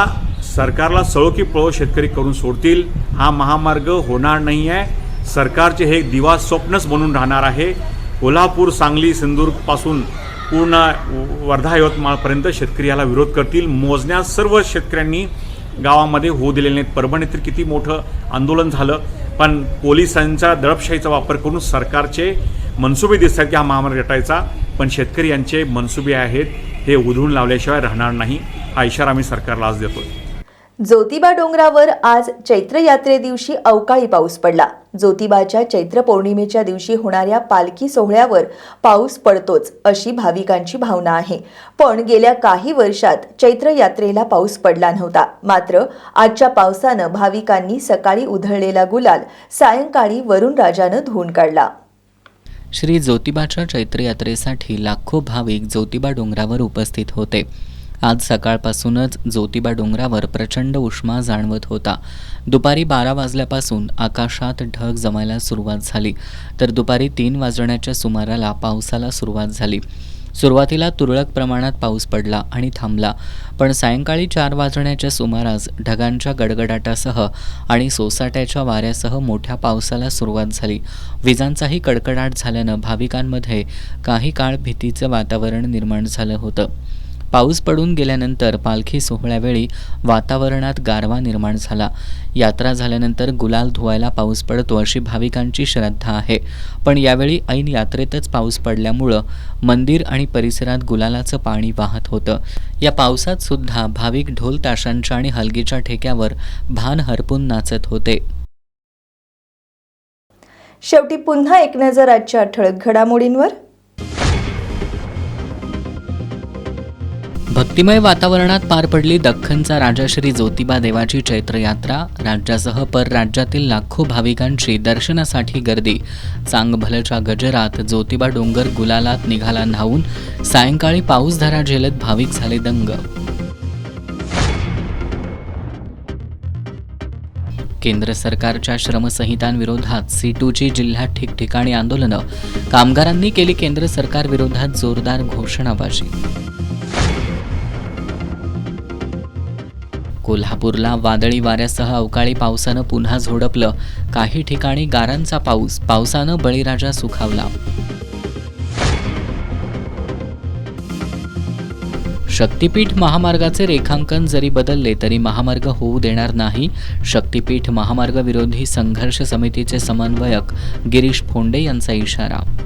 सरकारला सळो की पळो शेतकरी करून सोडतील. हा महामार्ग होणार नाही आहे. सरकारचे हे दिवा स्वप्नच बनून राहणार आहे. कोल्हापूर, सांगली, सिंधुदुर्गपासून पूर्ण वर्धा, यवतमाळपर्यंत शेतकरी याला विरोध करतील. मोजण्या सर्व शेतकऱ्यांनी गावामध्ये होऊ दिलेले नाहीत. परभणीत तर किती मोठं आंदोलन झालं, पण पोलिसांचा दडपशाहीचा वापर करून सरकारचे मनसुबे दिसत आहेत की हा महामार्ग हटायचा, पण शेतकरी यांचे मनसुबे आहेत हे उधळून लावल्याशिवाय राहणार नाही. हा इशारा आम्ही सरकारला आज देतोय. ज्योतिबा डोंगरावर आज चैत्र यात्रे दिवशी अवकाळी पाऊस पडला. ज्योतिबाच्या चैत्र पौर्णिमेच्या दिवशी होणाऱ्या पालखी सोहळ्यावर पाऊस पडतोच अशी भाविकांची भावना आहे. पण गेल्या काही वर्षात चैत्र यात्रेला पाऊस पडला नव्हता. मात्र आजच्या पावसानं भाविकांनी सकाळी उधळलेला गुलाल सायंकाळी वरुणराजानं धुवून काढला. श्री ज्योतिबाच्या चैत्र यात्रेसाठी लाखो भाविक ज्योतिबा डोंगरावर उपस्थित होते. आज सकाळपासूनच ज्योतिबा डोंगरावर प्रचंड उष्मा जाणवत होता. दुपारी 12 वाजल्यापासून आकाशात ढग जमायला सुरुवात झाली, तर दुपारी 3 वाजण्याच्या सुमाराला पावसाला सुरुवात झाली. सुरुवातीला तुरळक प्रमाणात पाऊस पडला आणि थांबला, पण सायंकाळी 4 वाजण्याच्या सुमारास ढगांच्या गडगडाटासह आणि सोसाट्याच्या वाऱ्यासह मोठ्या पावसाला सुरुवात झाली. विजांचाही कडकडाट झाल्यानं भाविकांमध्ये काही काळ भीतीचं वातावरण निर्माण झालं होतं. पाऊस पडून गेल्यानंतर पालखी सोहळ्यावेळी वातावरणात गारवा निर्माण झाला. यात्रा झाल्यानंतर गुलाल धुवायला पाऊस पडतो अशी भाविकांची श्रद्धा आहे, पण यावेळी ऐन यात्रेतच पाऊस पडल्यामुळं मंदिर आणि परिसरात गुलालाचं पाणी वाहत होतं. या पावसात सुद्धा भाविक ढोल ताशांच्या आणि हलगीच्या ठेक्यावर भान हरपून नाचत होते. शेवटी पुन्हा एक नजर आजच्या ठळक घडामोडींवर. भक्तिमय वातावरणात पार पडली दख्खनचा राजा श्री ज्योतिबा देवाची चैत्र यात्रा. राज्यासह परराज्यातील लाखो भाविकांची दर्शनासाठी गर्दी. चांगभलच्या गजरात ज्योतिबा डोंगर गुलालात निघाला न्हावून. सायंकाळी पाऊसधारा झेलत भाविक झाले दंग. केंद्र सरकारच्या श्रमसंहितांविरोधात C2ची जिल्ह्यात ठिकठिकाणी आंदोलनं. कामगारांनी केली केंद्र सरकारविरोधात जोरदार घोषणाबाजी. कोल्हापूरला वादळी वाऱ्यासह अवकाळी पावसानं पुन्हा झोडपलं. काही ठिकाणी गारांचा पाऊस. पावसानं बळीराजा सुखावला. शक्तिपीठ महामार्गाचे रेखांकन जरी बदलले तरी महामार्ग होऊ देणार नाही. शक्तिपीठ महामार्ग विरोधी संघर्ष समितीचे समन्वयक गिरीश फोंडे यांचा इशारा.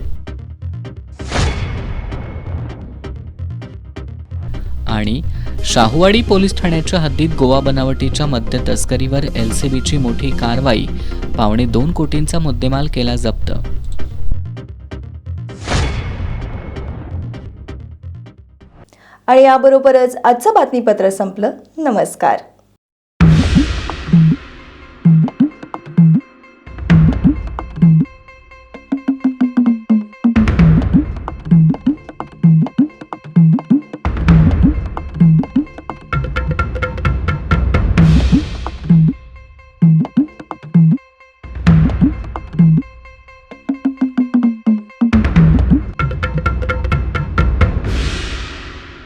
आणि शाहूवाडी पोलीस ठाण्याच्या हद्दीत गोवा बनावटीच्या मद्य तस्करीवर एलसीबीची मोठी कारवाई. 2.25 कोटींचा मुद्देमाल केला जप्त. आणि याबरोबरच आजचं बातमीपत्र संपलं. नमस्कार.